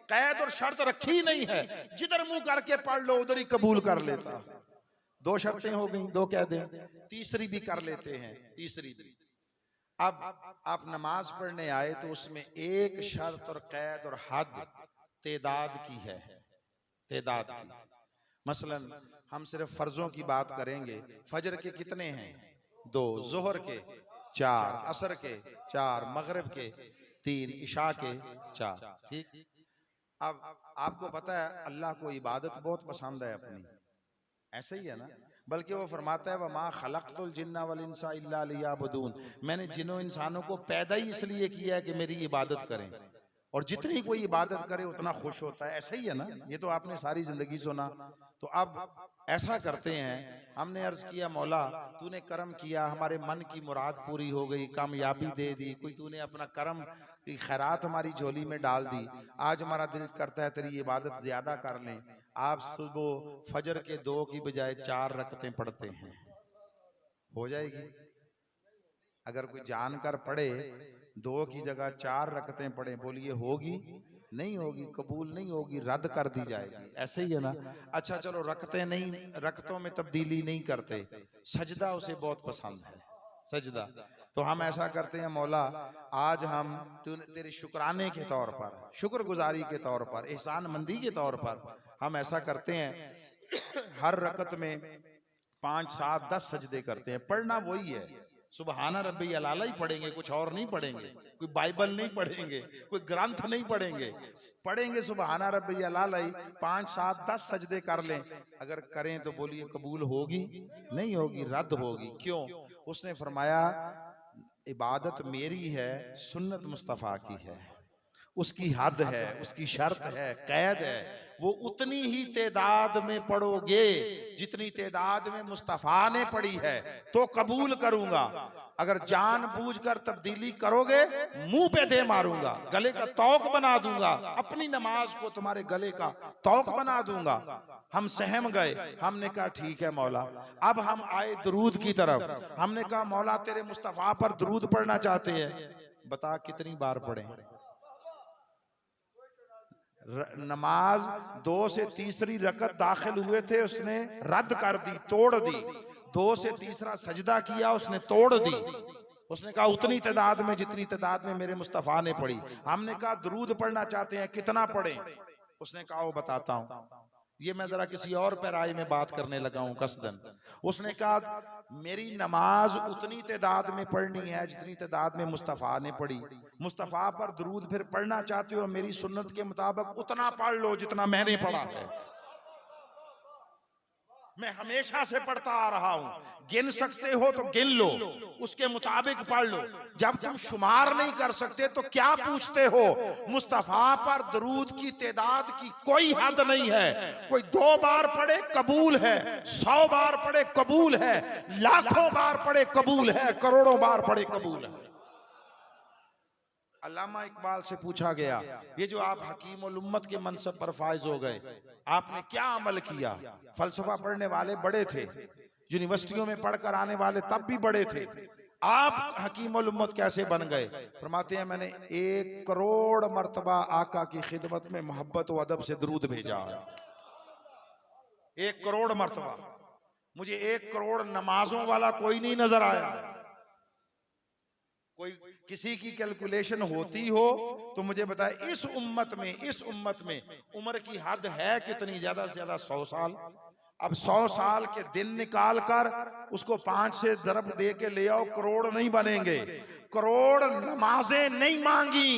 कैद और शर्त रखी नहीं है, जिधर मुंह करके पढ़ लो उधर ही कबूल कर लेता। दो शर्तें हो गई, दो कह दें, तीसरी भी कर लेते हैं। तीसरी, अब आप नमाज पढ़ने आए तो उसमें एक शर्त और कैद और हद तेदाद की है, तेदाद की। मसलन हम सिर्फ फर्जों की बात करेंगे। फजर के कितने हैं? 2, जोहर के 4, असर के 4, मगरिब के 3, इशा के 4। ठीक। अब आपको पता है अल्लाह को इबादत बहुत पसंद है अपनी, ऐसे ही है ना? बल्कि वो फरमाता है वमा खलक़तुल जिन्ना वल इंसा इल्ला लियअबुदून, मैंने जिन्नों इंसानों को पैदा ही इसलिए किया है कि मेरी इबादत करें, और जितनी कोई इबादत करे उतना खुश होता है। ऐसा ही है ना? ये तो आपने सारी जिंदगी सुना। तो अब ऐसा करते हैं, हमने अर्ज किया मौला तूने करम किया, हमारे मन की मुराद पूरी हो गई, कामयाबी दे दी, कोई तूने अपना करम की खैरात हमारी झोली में डाल दी। आज हमारा दिल करता है तेरी इबादत ज्यादा कर लें। आप सुबह फजर के 2 की बजाय 4 रकतें पढ़ते हैं, हो जाएगी? अगर कोई जानकर पढ़े 2 की जगह 4 रकतें पढ़े, बोलिए होगी? नहीं होगी, कबूल नहीं होगी, रद्द कर दी जाएगी। ऐसे ही है ना? अच्छा चलो रकतें नहीं, रकतों में तब्दीली नहीं करते, सजदा उसे बहुत पसंद है, सजदा। तो हम ऐसा करते हैं मौला आज हम तेरे शुक्राने के तौर पर, शुक्रगुजारी के तौर पर, एहसान मंदी के तौर पर हम ऐसा करते हैं हर रकत में 5, 7, 10 सजदे करते हैं। पढ़ना वही है, सुबहाना रब्बी अलाला ही पढ़ेंगे, कुछ और नहीं पढ़ेंगे, कोई बाइबल नहीं पढ़ेंगे, कोई ग्रंथ नहीं पढ़ेंगे, पढ़ेंगे सुबहाना रब्बी अलाला ही। 5 7 10 सजदे कर लें, अगर करें तो बोलिए कबूल होगी? नहीं होगी, रद्द होगी। क्यों? उसने फरमाया इबादत मेरी है, सुन्नत मुस्तफ़ा की है, उसकी हद है, उसकी शर्त है, कैद है, वो उतनी ही तादाद में पढ़ोगे जितनी तादाद में मुस्तफा ने पढ़ी है तो कबूल करूंगा। अगर जानबूझकर तब्दीली करोगे मुंह पे दे मारूंगा, गले का तौक बना दूंगा, अपनी नमाज को तुम्हारे गले का तौक बना दूंगा। हम सहम गए, हमने कहा ठीक है मौला। अब हम आए दुरूद की तरफ, हमने कहा मौला तेरे मुस्तफा पर दुरूद पढ़ना चाहते हैं, बता कितनी बार पढ़ें? नमाज 2 से तीसरी रकत दाखिल हुए थे, उसने रद्द कर दी, तोड़ दी। 2 से तीसरा सजदा किया, उसने तोड़ दी। उसने कहा उतनी तादाद में जितनी तादाद में मेरे मुस्तफा ने पढ़ी। हमने कहा दुरूद पढ़ना चाहते हैं, कितना पढ़ें? उसने कहा वो बताता हूं। ये मैं जरा किसी और पैराई में बात करने लगा हूं कसदन। उसने कहा मेरी नमाज उतनी तादाद में पढ़नी है जितनी तादाद में मुस्तफा ने पढ़ी। मुस्तफा पर दुरूद फिर पढ़ना चाहते हो, मेरी सुन्नत के मुताबिक उतना पढ़ लो जितना मैंने पढ़ा है। मैं हमेशा से पढ़ता आ रहा हूं, गिन सकते हो तो गिन लो, उसके मुताबिक पढ़ लो। जब तुम शुमार नहीं कर सकते तो क्या पूछते हो? मुस्तफा पर दरूद की तादाद की कोई हद नहीं है। कोई 2 बार पढ़े कबूल है, 100 बार पढ़े कबूल है, लाखों बार पढ़े कबूल है, करोड़ों बार पढ़े कबूल है। अल्लामा इकबाल से पूछा गया, ये जो आप हकीम उल उम्मत के मनसब पर फायज हो गए, आपने क्या अमल किया? फलसफा पढ़ने वाले बड़े थे, यूनिवर्सिटियों में पढ़कर आने वाले तब भी बड़े थे, आप हकीम उल उम्मत कैसे बन गए? फरमाते हैं मैंने 1 करोड़ मर्तबा आका की खिदमत में मोहब्बत व अदब से दरूद भेजा। 1 करोड़ मर्तबा। मुझे 1 करोड़ नमाजों वाला कोई नहीं नजर आया। कोई किसी की कैलकुलेशन होती हो तो मुझे बताए। इस उम्मत में उम्र की हद है कितनी? ज्यादा से ज्यादा 100 साल। अब 100 साल के दिन निकाल कर उसको 5 से ज़रब दे के ले आओ, करोड़ नहीं बनेंगे। करोड़ नमाजें नहीं मांगी,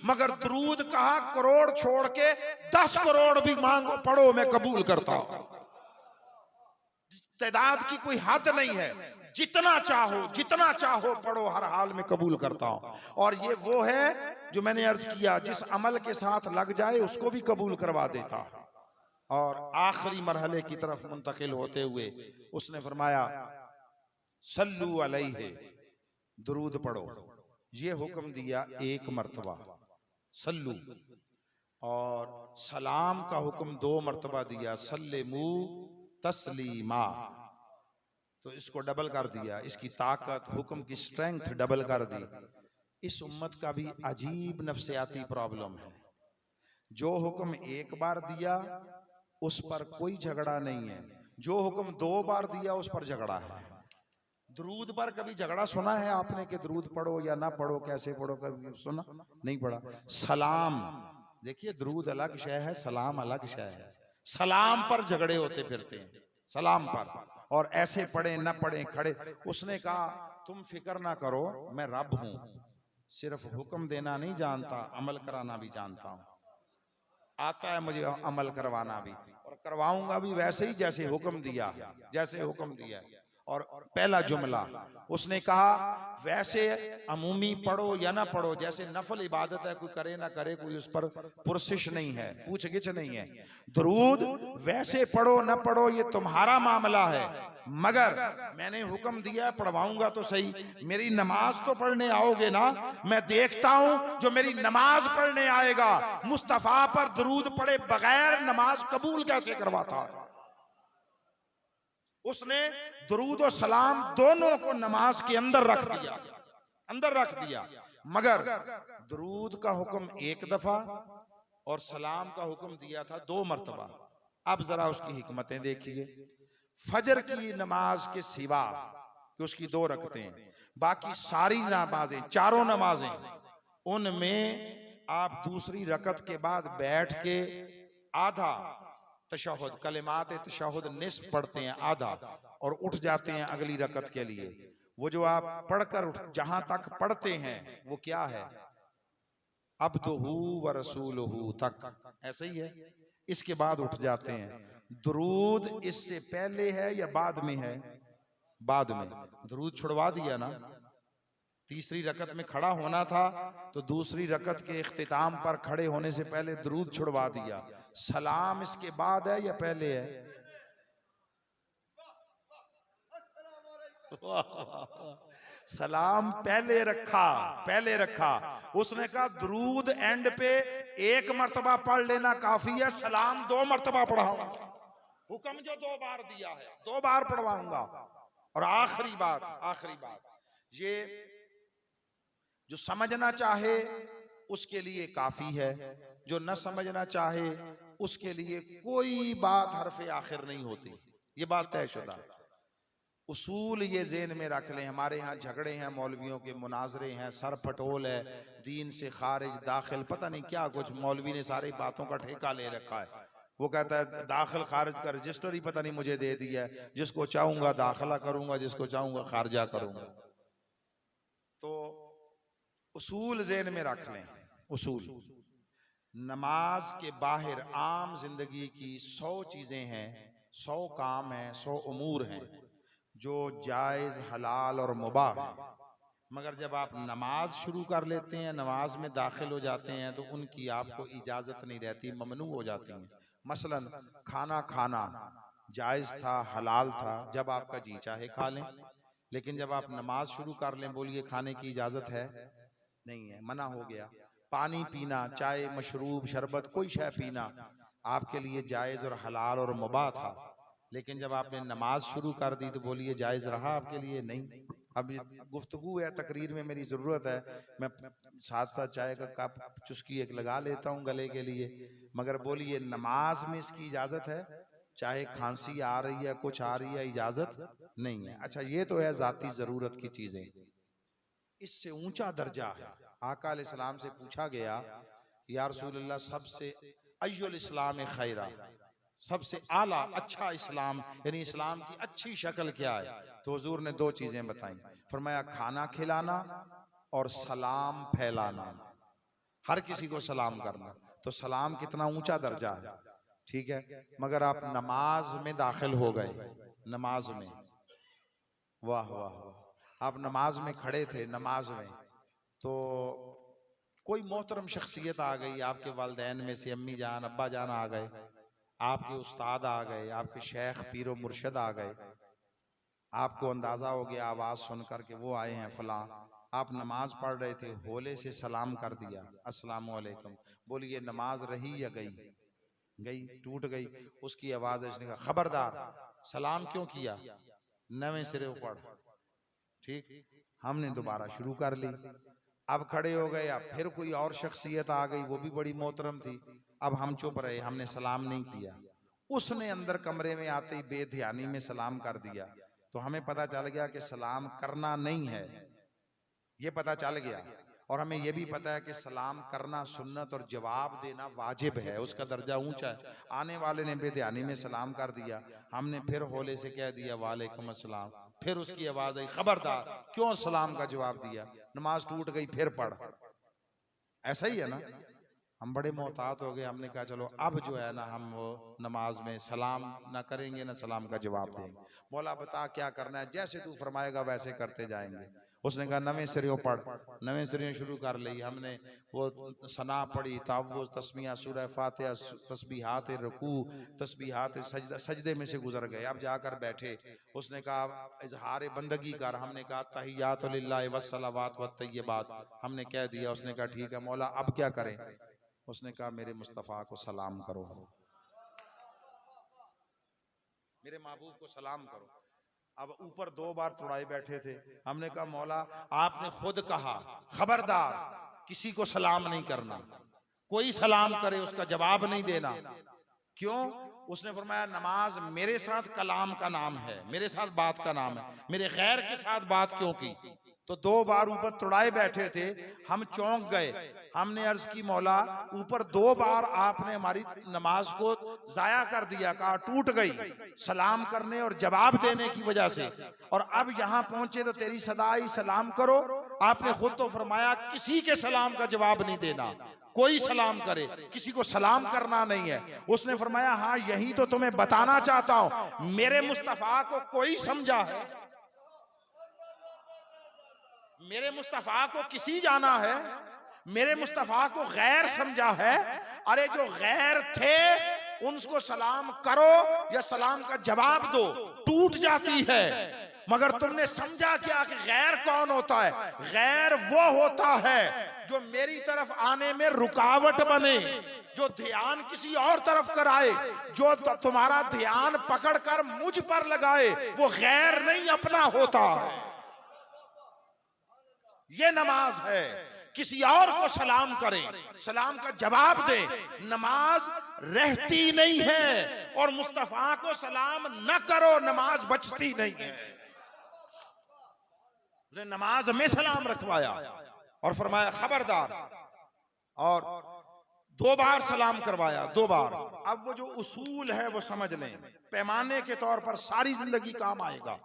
मगर दरूद कहा करोड़ छोड़ के 10 करोड़ भी मांगो, पढ़ो, मैं कबूल करता हूं। तादाद की कोई हद नहीं है, जितना चाहो पढ़ो, हर हाल में कबूल करता हूं। और ये वो है जो मैंने अर्ज किया, जिस अमल के साथ लग जाए उसको भी कबूल करवा देता। और आखिरी मरहले की तरफ मुंतकिल होते हुए उसने फरमाया सल्लू अलैहि, दुरूद पढ़ो। ये हुक्म दिया 1 मरतबा सल्लू, और सलाम का हुक्म 2 मरतबा दिया, सल्लिमू तस्लीमा। तो इसको डबल कर दिया, इसकी ताकत, हुक्म की स्ट्रेंथ डबल कर दी। इस उम्मत का भी अजीब नफ्सियाती प्रॉब्लम है। जो हुक्म 1 बार दिया उस पर कोई झगड़ा नहीं है, जो हुक्म 2 बार दिया उस पर झगड़ा है। दरूद पर कभी झगड़ा सुना है आपने कि दरूद पढ़ो या ना पढ़ो, कैसे पढ़ो, कभी सुना? नहीं पढ़ा। सलाम, देखिए दरूद अलग शय है, सलाम अलग शय है। सलाम पर झगड़े होते फिरते हैं, सलाम पर, और ऐसे पढ़े न पढ़े खड़े। उसने कहा तुम फिक्र ना करो, मैं रब हूं, सिर्फ हुक्म देना नहीं जानता, अमल कराना भी जानता हूं। आता है मुझे अमल करवाना भी, और करवाऊंगा भी वैसे ही जैसे हुक्म दिया, जैसे हुक्म दिया। और पहला जुमला उसने कहा वैसे अमूमी पढ़ो या ना पढ़ो, जैसे नफल इबादत है, कोई करे ना करे कोई उस पर पुरसिश नहीं है, पूछ-गिछ नहीं है। दरूद वैसे पढ़ो ना पढ़ो ये तुम्हारा मामला है, मगर मैंने हुक्म दिया पढ़वाऊंगा तो सही। मेरी नमाज तो पढ़ने आओगे ना, मैं देखता हूं जो मेरी नमाज पढ़ने आएगा मुस्तफा पर दरूद पढ़े बगैर नमाज कबूल कैसे करवाता है। उसने दरूद और सलाम दोनों को नमाज के अंदर रख दिया, मगर दरूद का हुक्म 1 दफा और सलाम का हुक्म दिया था 2 मरतबा। अब जरा उसकी हिकमतें देखिए। फजर की नमाज के सिवा कि उसकी 2 रकतें, बाकी सारी नमाजें, 4 नमाजें, उनमें आप दूसरी रकत के बाद बैठ के आधा तशहुद, कलिमात तशहुद निस्फ पढ़ते हैं आधा, और उठ जाते हैं अगली रकत के लिए। वो जो आप पढ़कर जहां तक पढ़ते हैं वो क्या है? अब्दुहू व रसूलुहू तक, ऐसे ही है। इसके बाद उठ जाते हैं। दुरूद इससे पहले है या बाद में है? बाद में। दुरूद छुड़वा दिया ना, तीसरी रकत में खड़ा होना था तो दूसरी रकत के इख्तिताम पर खड़े होने से पहले दुरूद छुड़वा दिया। सलाम इसके बाद है या पहले है? सलाम पहले रखा, पहले रखा। उसने कहा दुरूद एंड पे एक मर्तबा पढ़ लेना काफी है, सलाम 2 मर्तबा पढ़ाऊंगा। हुक्म जो 2 बार दिया है 2 बार पढ़वाऊंगा। और आखिरी बात ये जो समझना चाहे उसके लिए काफी है, जो न समझना चाहे उसके लिए कोई बात हरफे आखिर नहीं होती। ये बात तयशुदा। उसूल ये ज़हन में रख लें। हमारे यहाँ झगड़े हैं, मौलवियों के मुनाजरे हैं, सर पटोल है, दीन से खारिज दाखिल, पता नहीं क्या कुछ। मौलवी ने सारी बातों का ठेका ले रखा है। वो कहता है दाखिल खारिज का रजिस्टर ही पता नहीं मुझे दे दिया है, जिसको चाहूंगा दाखिला करूंगा, जिसको चाहूंगा खारजा करूंगा। तो उसूल ज़हन में रख लें। उसूल नमाज के बाहर आम जिंदगी की 100 चीजें हैं, 100 काम हैं, 100 उमूर हैं जो जायज, हलाल और मुबाह है। मगर जब आप नमाज शुरू कर लेते हैं, नमाज में दाखिल हो जाते हैं, तो उनकी आपको इजाजत नहीं रहती, ममनू हो जाती हैं। मसलन खाना खाना जायज था, हलाल था, जब आपका जी चाहे खा लें। लेकिन जब आप नमाज शुरू कर लें, बोलिए खाने की इजाजत है? नहीं है, मना हो गया। पानी पीना, चाय, मशरूब, शरबत, कोई शय पीना आपके लिए जायज और हलाल और मुबाह था। लेकिन जब आपने नमाज शुरू कर दी तो बोलिए जायज रहा आपके लिए? नहीं। अब गुफ्तगू है, तकरीर में मेरी जरूरत है, मैं साथ साथ चाय का कप चुस्की एक लगा लेता हूँ गले के लिए। मगर बोलिए नमाज में इसकी इजाजत है? चाहे खांसी आ रही है, कुछ आ रही है, इजाजत नहीं है। अच्छा, ये तो है जाती जरूरत की चीजें। इससे ऊंचा दर्जा है। आका अलैहिस्सलाम से पूछा गया या रसूलल्लाह सबसे अय्युल इस्लाम खैरा, सबसे आला अच्छा इस्लाम यानी इस्लाम की अच्छी शक्ल क्या है? तो हुजूर ने 2 चीजें बताई। फरमाया खाना खिलाना और सलाम फैलाना, हर किसी को सलाम करना। तो सलाम कितना ऊंचा दर्जा है, ठीक है। मगर आप नमाज में दाखिल हो गए, नमाज में, वाह वाह वाह, आप नमाज में खड़े थे, नमाज में, तो कोई मोहतरम शख्सियत आ गई, आपके वालिदैन में से अम्मी जान, अब्बा जान आ गए, आपके उस्ताद आ गए, आपके शेख पीरो मुर्शद आ गए। आपको अंदाजा हो गया आवाज सुनकर के वो आए हैं फलां। आप नमाज पढ़ रहे थे, होले से सलाम कर दिया, अस्सलाम वालेकुम। बोलिए नमाज रही या गई? गई, टूट गई। उसकी आवाज है, उसने कहा खबरदार, सलाम क्यों किया? नवे सिरे पढ़। ठीक, हमने दोबारा शुरू कर ली। अब खड़े हो गए, अब फिर कोई और शख्सियत आ गई, वो भी बड़ी मोहतरम थी। अब हम चुप रहे, हमने सलाम नहीं किया। उसने अंदर कमरे में आते ही बेध्यानी में सलाम कर दिया। तो हमें पता चल गया कि सलाम करना नहीं है, ये पता चल गया। और हमें यह भी पता है कि सलाम करना सुन्नत और जवाब देना वाजिब है, उसका दर्जा ऊंचा है। आने वाले ने बेध्यानी में सलाम कर दिया, हमने फिर होले से कह दिया वालेकुम अस्सलाम। फिर उसकी आवाज आई खबरदार, क्यों सलाम का जवाब दिया? नमाज टूट गई, फिर पढ़। ऐसा ही है ना। हम बड़े मोहतात हो गए, हमने कहा चलो अब जो है ना हम वो नमाज में सलाम ना करेंगे ना सलाम का जवाब देंगे। मौला बता क्या करना है? जैसे तू फरमाएगा वैसे करते जाएंगे। उसने कहा नवे सिरे पढ़। नवे सिरे शुरू कर ली। हमने वो सना पढ़ी, तावुज़, तस्मिया, सूरह फातिहा, तस्बीहात रुकू, तस्बीहात सजदा, सजदे में से गुजर गए। अब जाकर बैठे। उसने कहा इजहार बंदगी कर। हमने कहा तहियातु लिल्लाहि वस्सलावात वत्तय्यिबात। हमने कह दिया। उसने कहा ठीक है मौला अब क्या करें? उसने कहा मेरे मुस्तफ़ा को सलाम करो, मेरे महबूब को सलाम करो। अब ऊपर 2 बार तुड़ाए बैठे थे। हमने कहा मौला आपने खुद कहा खबरदार किसी को सलाम नहीं करना, कोई सलाम करे उसका जवाब नहीं देना। क्यों? उसने फरमाया नमाज मेरे साथ कलाम का नाम है, मेरे साथ बात का नाम है, मेरे गैर के साथ बात क्यों की? तो 2 बार ऊपर तुड़ाए बैठे थे, हम चौंक गए। हमने अर्ज की मौला ऊपर 2 बार आपने हमारी नमाज को जाया कर दिया, कहा टूट गई सलाम करने और जवाब देने की वजह से। और अब यहां पहुंचे तो तेरी सदा आई सलाम करो। आपने खुद तो फरमाया किसी के सलाम का जवाब नहीं देना, कोई सलाम करे किसी को सलाम करना नहीं है। उसने फरमाया हाँ यही तो तुम्हें बताना चाहता हूं, मेरे मुस्तफा को कोई समझा है, मेरे मुस्तफा को किसी जाना है, मेरे मुस्तफा को गैर समझा है। अरे जो गैर थे उनको सलाम करो या सलाम का जवाब दो, टूट जाती है। मगर तुमने समझा क्या कि गैर कौन होता है? गैर वो होता है जो मेरी तरफ आने में रुकावट बने, जो ध्यान किसी और तरफ कराए, जो तुम्हारा ध्यान पकड़कर मुझ पर लगाए, वो गैर नहीं अपना होता है। ये नमाज है। किसी और को सलाम करें, सलाम का जवाब दे, नमाज रहती नहीं है। और मुस्तफा को सलाम न करो, नमाज बचती नहीं है। उसने नमाज में सलाम रखवाया और फरमाया खबरदार, और 2 बार सलाम करवाया, 2 बार। अब वो जो उसूल है वो समझ लें, पैमाने के तौर पर सारी जिंदगी काम आएगा।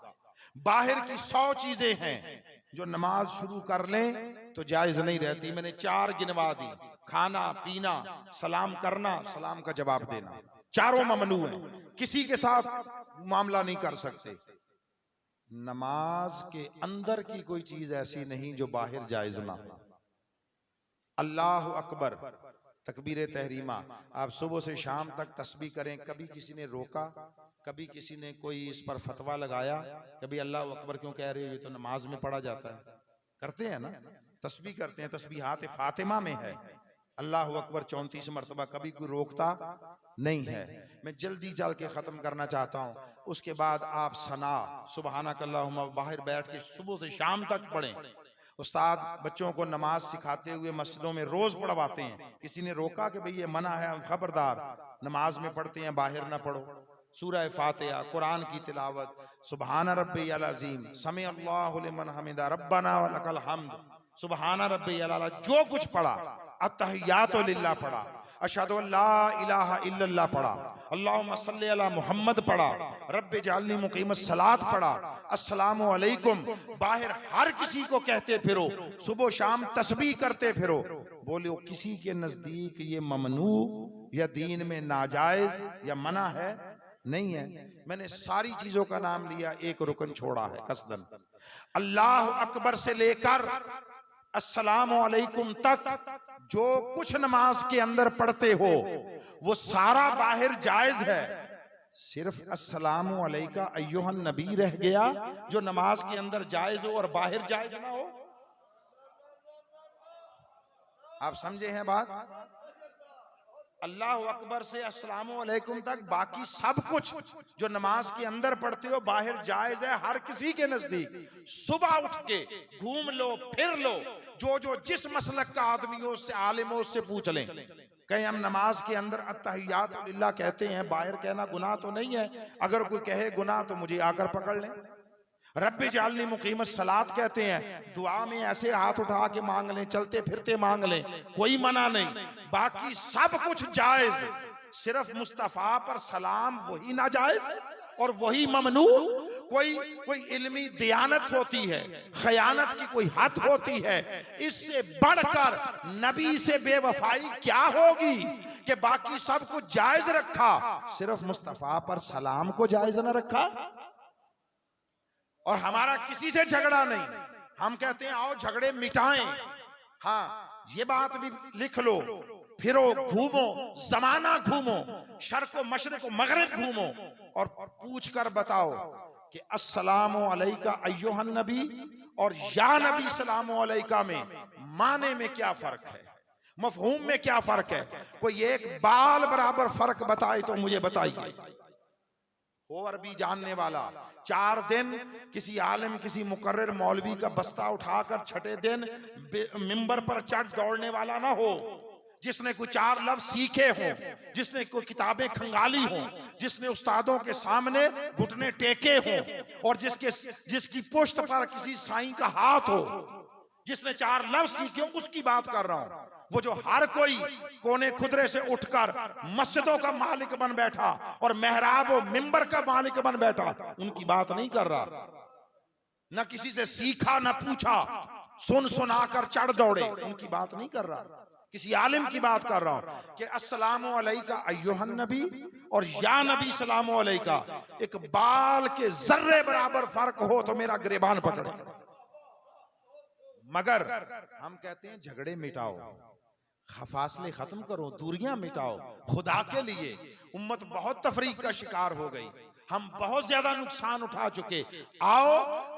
बाहर की 100 चीजें हैं जो नमाज शुरू कर लें तो जायज नहीं रहती। मैंने 4 गिनवा दी, खाना पीना, सलाम करना, सलाम का जवाब देना, चारों ममनू है, किसी के साथ मामला नहीं कर सकते। नमाज के अंदर की कोई चीज ऐसी नहीं जो बाहर जायज ना हो। अल्लाह अकबर, तकबीर तहरीमा, आप सुबह से शाम तक तस्बीह करें। कभी किसी ने रोका, कभी किसी ने कोई इस पर फतवा लगाया, कभी अल्लाह अकबर क्यों कह रहे हो, ये तो नमाज में पढ़ा जाता है। करते हैं ना, तस्बीह करते हैं, तस्बीहात फातिमा में है अल्लाह अकबर 34 मरतबा, कभी कोई रोकता नहीं है। मैं जल्दी चल के खत्म करना चाहता हूँ। उसके बाद आप सना सुबहानकल्लाहुम्मा बाहर बैठ के सुबह से शाम तक पढ़ें। उस्ताद बच्चों को नमाज सिखाते हुए मस्जिदों में रोज पढ़वाते हैं। किसी ने रोका कि भाई ये मना है, खबरदार, नमाज में पढ़ते हैं, बाहर ना पढ़ो। सूरह फातिहा, कुरान की तिलावत, सुबहान रब्बियल अज़ीम, समी अल्लाहु लिमन हमिदा, रब्बना व लकल हम्द, सुबहान रब्बियल आला, जो कुछ पढ़ा, अत्तहियातु लिल्लाह पढ़ा, अशहदु अल्ला इलाहा इल्लल्लाह पढ़ा, अल्लाहुम्मा सल्ली अला मुहम्मद पढ़ा, रब्बि जअलनी मुकीमस सलात पढ़ा, अस्सलामु अलैकुम, बाहर हर किसी को कहते फिरो, सुबह शाम तस्बीह करते फिरो। बोलो किसी के नजदीक ये ममनू या दीन में नाजायज या मना है? नहीं है। मैंने सारी चीजों का नाम लिया, एक रुकन छोड़ा है कसदन। अल्लाह अकबर से लेकर अस्सलामु अलैकुम तक जो कुछ नमाज के अंदर पढ़ते हो वो सारा बाहर जायज है। सिर्फ अस्सलामु अलैका अय्युहन नबी रह गया जो नमाज के अंदर जायज हो और बाहर जायज ना हो। आप समझे हैं बात? अल्लाह अकबर से अस्सलामु अलैकुम तक बाकी सब कुछ जो नमाज के अंदर पढ़ते हो बाहर जायज है हर किसी के नजदीक। सुबह उठ के घूम लो, फिर लो, जो जिस मसलक का आदमी हो उससे, आलिम हो उससे पूछ लें। कहीं हम नमाज के अंदर अत्तहियातु लिल्लाह कहते हैं, बाहर कहना गुनाह तो नहीं है। अगर कोई कहे गुनाह तो मुझे आकर पकड़ लें। रब्बि जअलनी मुकीमस सलात कहते हैं, दुआ में ऐसे हाथ उठा के मांग लें, चलते फिरते मांग लें, कोई मना नहीं। बाकी सब कुछ जायज, सिर्फ मुस्तफा पर सलाम वही नाजायज और वही ममनू। कोई इल्मी दियानत होती है, खयानत की कोई हद होती है, इससे बढ़कर नबी से बेवफाई क्या होगी कि बाकी सब कुछ जायज रखा, सिर्फ मुस्तफा पर सलाम को जायज न रखा। और हमारा किसी से झगड़ा नहीं, हम कहते हैं आओ झगड़े मिटाएं। हाँ, ये बात भी लिख लो, फिरो, घूमो, जमाना घूमो, शर्क व मशरिक व मगरिब घूमो और पूछ कर बताओ कि अस्सलामु अलैका अय्युहन नबी और या नबी सलामु अलैका में माने में क्या फर्क है, मफहूम में क्या फर्क है। कोई एक बाल बराबर फर्क बताए तो मुझे बताइए। हो अरबी जानने वाला, 4 दिन किसी आलिम, किसी मुकर्रिर मौलवी का बस्ता उठाकर छठे दिन मिंबर पर चढ़ दौड़ने वाला ना हो, जिसने कोई 4 लफ्ज सीखे हों, जिसने कोई किताबें खंगाली हों, जिसने उस्तादों के सामने घुटने टेके हों और जिसकी पुश्त पर किसी साईं का हाथ हो, जिसने 4 लफ्ज सीखे, उसकी बात कर रहा हूं। वो जो हर कोई कोने खुदरे से उठकर मस्जिदों का मालिक बन बैठा और मेहराब और मिंबर का मालिक बन बैठा, उनकी बात नहीं कर रहा। न किसी से सीखा न पूछा, सुन सुनाकर चढ़ दौड़े, उनकी बात नहीं कर रहा। किसी आलिम की बात कर रहा हूं कि अस्सलामु अलैका अय्युहन नबी और या नबी सलामु अलैका, एक बाल के जर्रे बराबर फर्क हो तो मेरा गिरेबान पकड़े। मगर हम कहते हैं झगड़े मिटाओ, फासले खत्म करो, दूरियां मिटाओ। खुदा के लिए उम्मत बहुत तफरीक का शिकार हो गई, हम बहुत ज्यादा नुकसान उठा चुके। आओ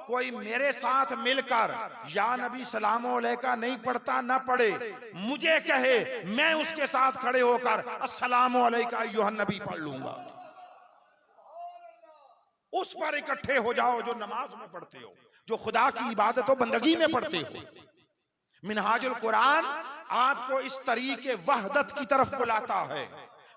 कोई मेरे साथ मिलकर या नबी सलामो अलैका नहीं पढ़ता, ना पढ़े, मुझे कहे, मैं उसके साथ खड़े होकर अस्सलामु अलैका अय्युहन नबी पढ़ लूंगा। उस पर इकट्ठे हो जाओ जो नमाज में पढ़ते हो, जो खुदा की इबादत और बंदगी में पढ़ते हो। मिनहाजुल कुरान आपको इस तरीके वहदत की तरफ बुलाता है।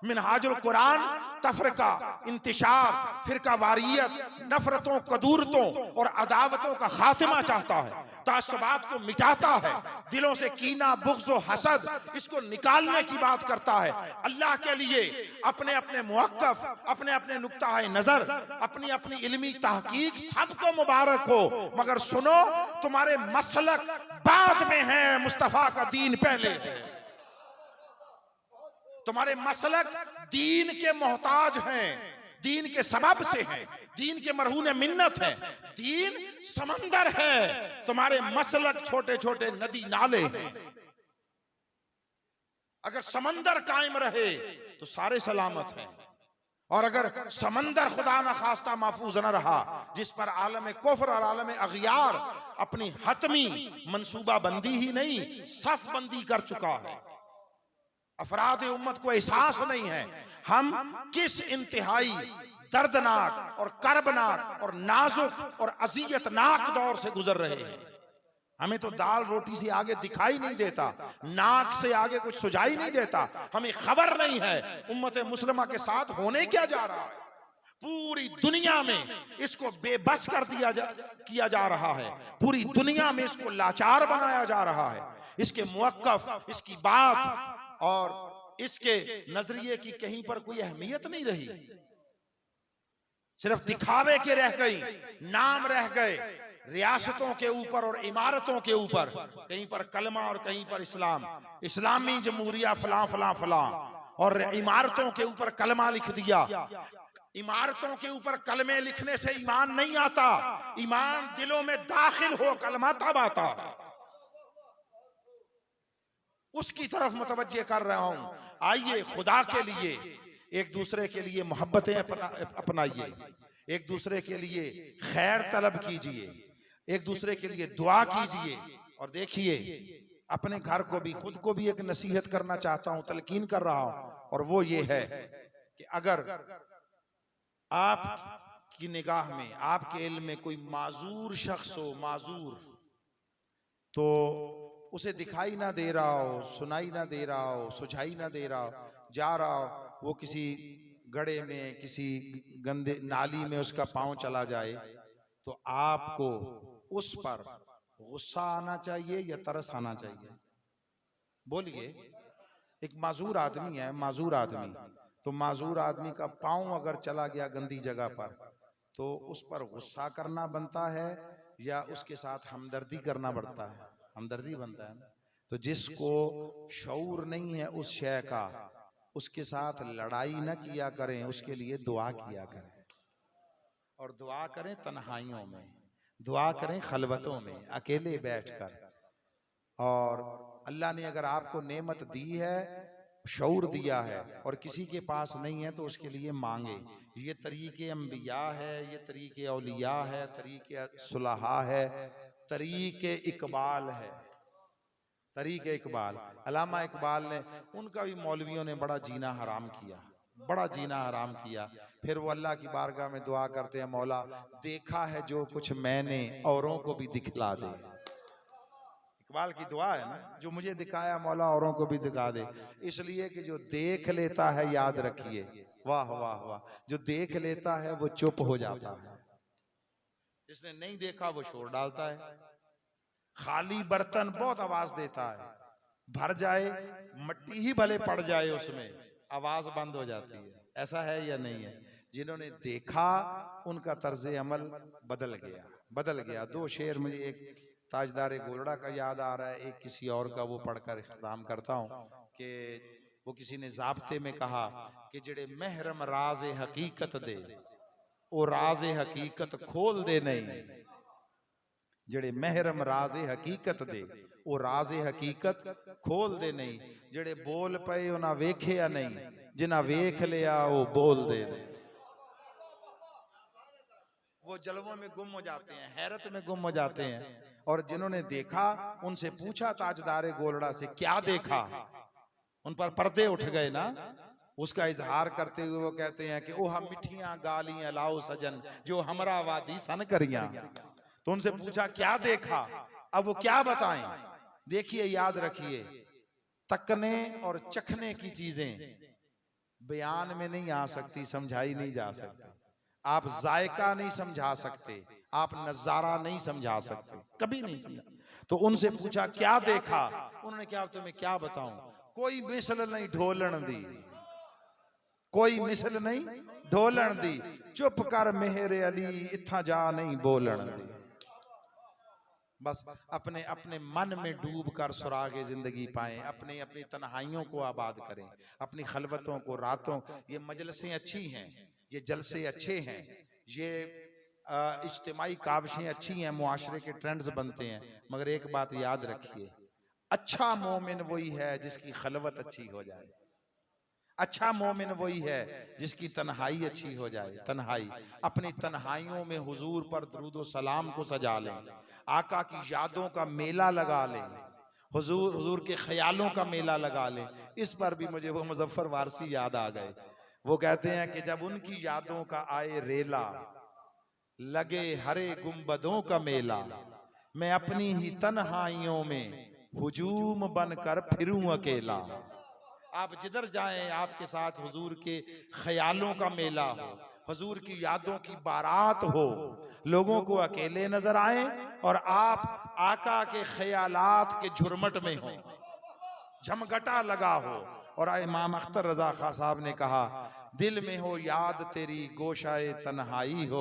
मिनहाजुल कुरान तफरका, इंतिशार, फिरका वारियत, नफरतों, कदूरतों और अदावतों का खात्मा चाहता है, तासुबात को मिटाता है, दिलों से कीना, बुग़्ज़ और हसद, इसको निकालने की बात करता है। अल्लाह के लिए अपने अपने मुवक्कफ, अपने अपने नुक्ता नजर, अपनी अपनी इल्मी तहकीक सबको मुबारक हो, मगर सुनो, तुम्हारे मसलक बाद में है, मुस्तफा का दीन पहले है। तुम्हारे मसलक दीन के मोहताज हैं, दीन के सबब से हैं, दीन के मरहून मिन्नत है, दीन समंदर है, तुम्हारे मसलक छोटे छोटे नदी नाले हैं। अगर समंदर कायम रहे तो सारे सलामत हैं, और अगर समंदर खुदा न खास्ता महफूज न रहा, जिस पर आलम कुफ्र और आलम अगियार अपनी हतमी मंसूबा बंदी ही नहीं, सफ बंदी कर चुका है, अफराद उम्मत को एहसास नहीं है हम किस इंतहाई दर्दनाक और कर्बनाक और नाजुक और अजियतनाक दौर से गुजर रहे हैं। हमें तो दाल रोटी से आगे दिखाई नहीं देता, नाक से आगे कुछ सुझाई नहीं देता, हमें खबर नहीं है उम्मत मुस्लिमा के साथ होने क्या जा रहा है। पूरी दुनिया में इसको बेबस कर किया जा रहा है, पूरी दुनिया में इसको लाचार बनाया जा रहा है। इसके मुवक्कफ, इसकी बात और इसके नजरिए की कहीं पर कोई अहमियत नहीं रही, सिर्फ दिखावे के रह गई, नाम रह गए, रियासतों के ऊपर और इमारतों के ऊपर, कहीं पर कलमा और कहीं पर इस्लाम, इस्लामी जमहूरिया फलां फलां फलां, और इमारतों के ऊपर कलमा लिख दिया। इमारतों के ऊपर कलमे लिखने से ईमान नहीं आता, ईमान दिलों में दाखिल हो कलमा तब आता। उसकी तरफ मुतवज्जे कर रहा हूं। आइए खुदा के लिए एक दूसरे के लिए मोहब्बतें अपनाइए, एक दूसरे के लिए खैर तलब कीजिए, एक दूसरे के लिए दुआ कीजिए। और देखिए, अपने घर को भी, खुद को भी एक नसीहत करना चाहता हूं, तलकीन कर रहा हूं, और वो ये है कि अगर आपकी निगाह में, आपके इल्म में कोई माजूर शख्स हो, माजूर, तो उसे दिखाई ना दे रहा हो, सुनाई ना दे रहा हो, सुझाई ना दे रहा हो, जा रहा हो, वो किसी गड्ढे में, किसी गंदे नाली में उसका पांव चला जाए, तो आपको उस पर गुस्सा आना चाहिए या तरस आना चाहिए? बोलिए। एक माजूर आदमी है, माजूर आदमी, तो माजूर आदमी का पांव अगर चला गया गंदी जगह पर, तो उस पर गुस्सा करना बनता है या उसके साथ हमदर्दी करना पड़ता है? हमदर्दी बनता है ना। तो जिसको शऊर नहीं है उस शय का, उसके साथ लड़ाई न किया करें, उसके लिए दुआ किया करें, और दुआ करें तन्हाइयों में, दुआ करें खलवतों में, अकेले बैठकर। और अल्लाह ने अगर आपको नेमत दी है, शऊर दिया है, और किसी के पास नहीं है, तो उसके लिए मांगे। ये तरीके अंबिया है, ये तरीके औलिया है, तरीके सुलहा है, तरीके इकबाल है, तरीके इकबाल। अल्लामा इकबाल ने, उनका भी मौलवियों ने बड़ा जीना हराम किया, बड़ा जीना हराम किया। फिर वो अल्लाह की बारगाह में दुआ करते हैं, मौला देखा है जो कुछ मैंने, औरों को भी दिखला दे। इकबाल की दुआ है ना, जो मुझे दिखाया मौला औरों को भी दिखा दे। इसलिए कि जो देख लेता है, याद रखिए, वाह वाह वाह, जो देख लेता है वो चुप हो जाता है, जिसने नहीं देखा वो शोर डालता है। खाली बर्तन बहुत आवाज देता है, भर जाए, मट्टी ही भले पड़ जाए उसमें, आवाज बंद हो जाती है। ऐसा है या नहीं है? जिन्होंने देखा उनका तर्ज अमल बदल गया, बदल गया। दो शेर मुझे, एक ताजदार गोलड़ा का याद आ रहा है, एक किसी और का, वो पढ़कर इख्तिताम करता हूँ कि वो किसी ने ज़ाब्ते में कहा कि जेड़े महरम राज हकीकत दे वो राज हकीकत खोल दे नहीं, जेड़े महरम राज हकीकत दे वो राज हकीकत खोल दे नहीं, जेड़े बोल पे उन्हें वेख्या नहीं, जिन्हें वेख लिया वो बोल दे नहीं। वो जलवों में गुम हो जाते हैं, हैरत में गुम हो जाते हैं। और जिन्होंने देखा उनसे पूछा ताजदार गोलड़ा से, क्या देखा? उन पर पर्दे उठ गए ना। उसका इजहार करते हुए वो कहते हैं कि ओ हम मिठियां गालियां लाओ सजन जो हमरा वादी सन करियां। तो उनसे पूछा क्या देखा? अब वो क्या बताएं? देखिए, याद रखिए, तकने और चखने की चीजें बयान में नहीं आ सकती, समझाई नहीं जा सकती। आप जायका नहीं समझा सकते, आप नजारा नहीं समझा सकते, कभी नहीं समझा। तो उनसे पूछा क्या देखा? उन्होंने क्या, तुम्हें क्या बताऊं, कोई मिसल नहीं ढोलन दी, कोई मिसल नहीं ढोलन दी, चुप कर मेहरे अली इत्था जा नहीं बोलन दी। बस अपने अपने मन में डूब कर सुरागे जिंदगी पाएं, अपने अपनी तन्हाइयों को आबाद करें, अपनी खलवतों को, रातों। ये मजलिसें अच्छी हैं, ये जलसे अच्छे हैं, ये इज्तिमाई काविशें अच्छी हैं, मुआशरे के ट्रेंड्स बनते हैं। मगर एक बात याद रखिए, अच्छा मोमिन वही है जिसकी खलवत अच्छी हो जाए, अच्छा मोमिन वही है जिसकी तन्हाई अच्छी हो जाए। तन्हाई, अपनी तन्हाइयों में हुजूर पर दरूद सलाम को सजा लें, आका की यादों का मेला लगा लें, हुजूर के ख्यालों का मेला लगा लें। इस पर भी मुझे वो मुजफ्फर वारसी याद आ गए। वो कहते हैं कि जब उनकी यादों का आए रेला, लगे हरे गुंबदों का मेला, मैं अपनी ही तन्हाइयों में हुजूम बनकर फिरूं अकेला। आप जिधर जाएं आपके साथ हुजूर के ख्यालों का मेला हो, हुजूर की यादों की बारात हो, लोगों को अकेले नजर आए और आप आका के ख्यालात के झुरमट में हो, झमघटा लगा हो। और इमाम अख्तर रजा खां साहब ने कहा, दिल में हो याद तेरी गोशाए तन्हाई हो।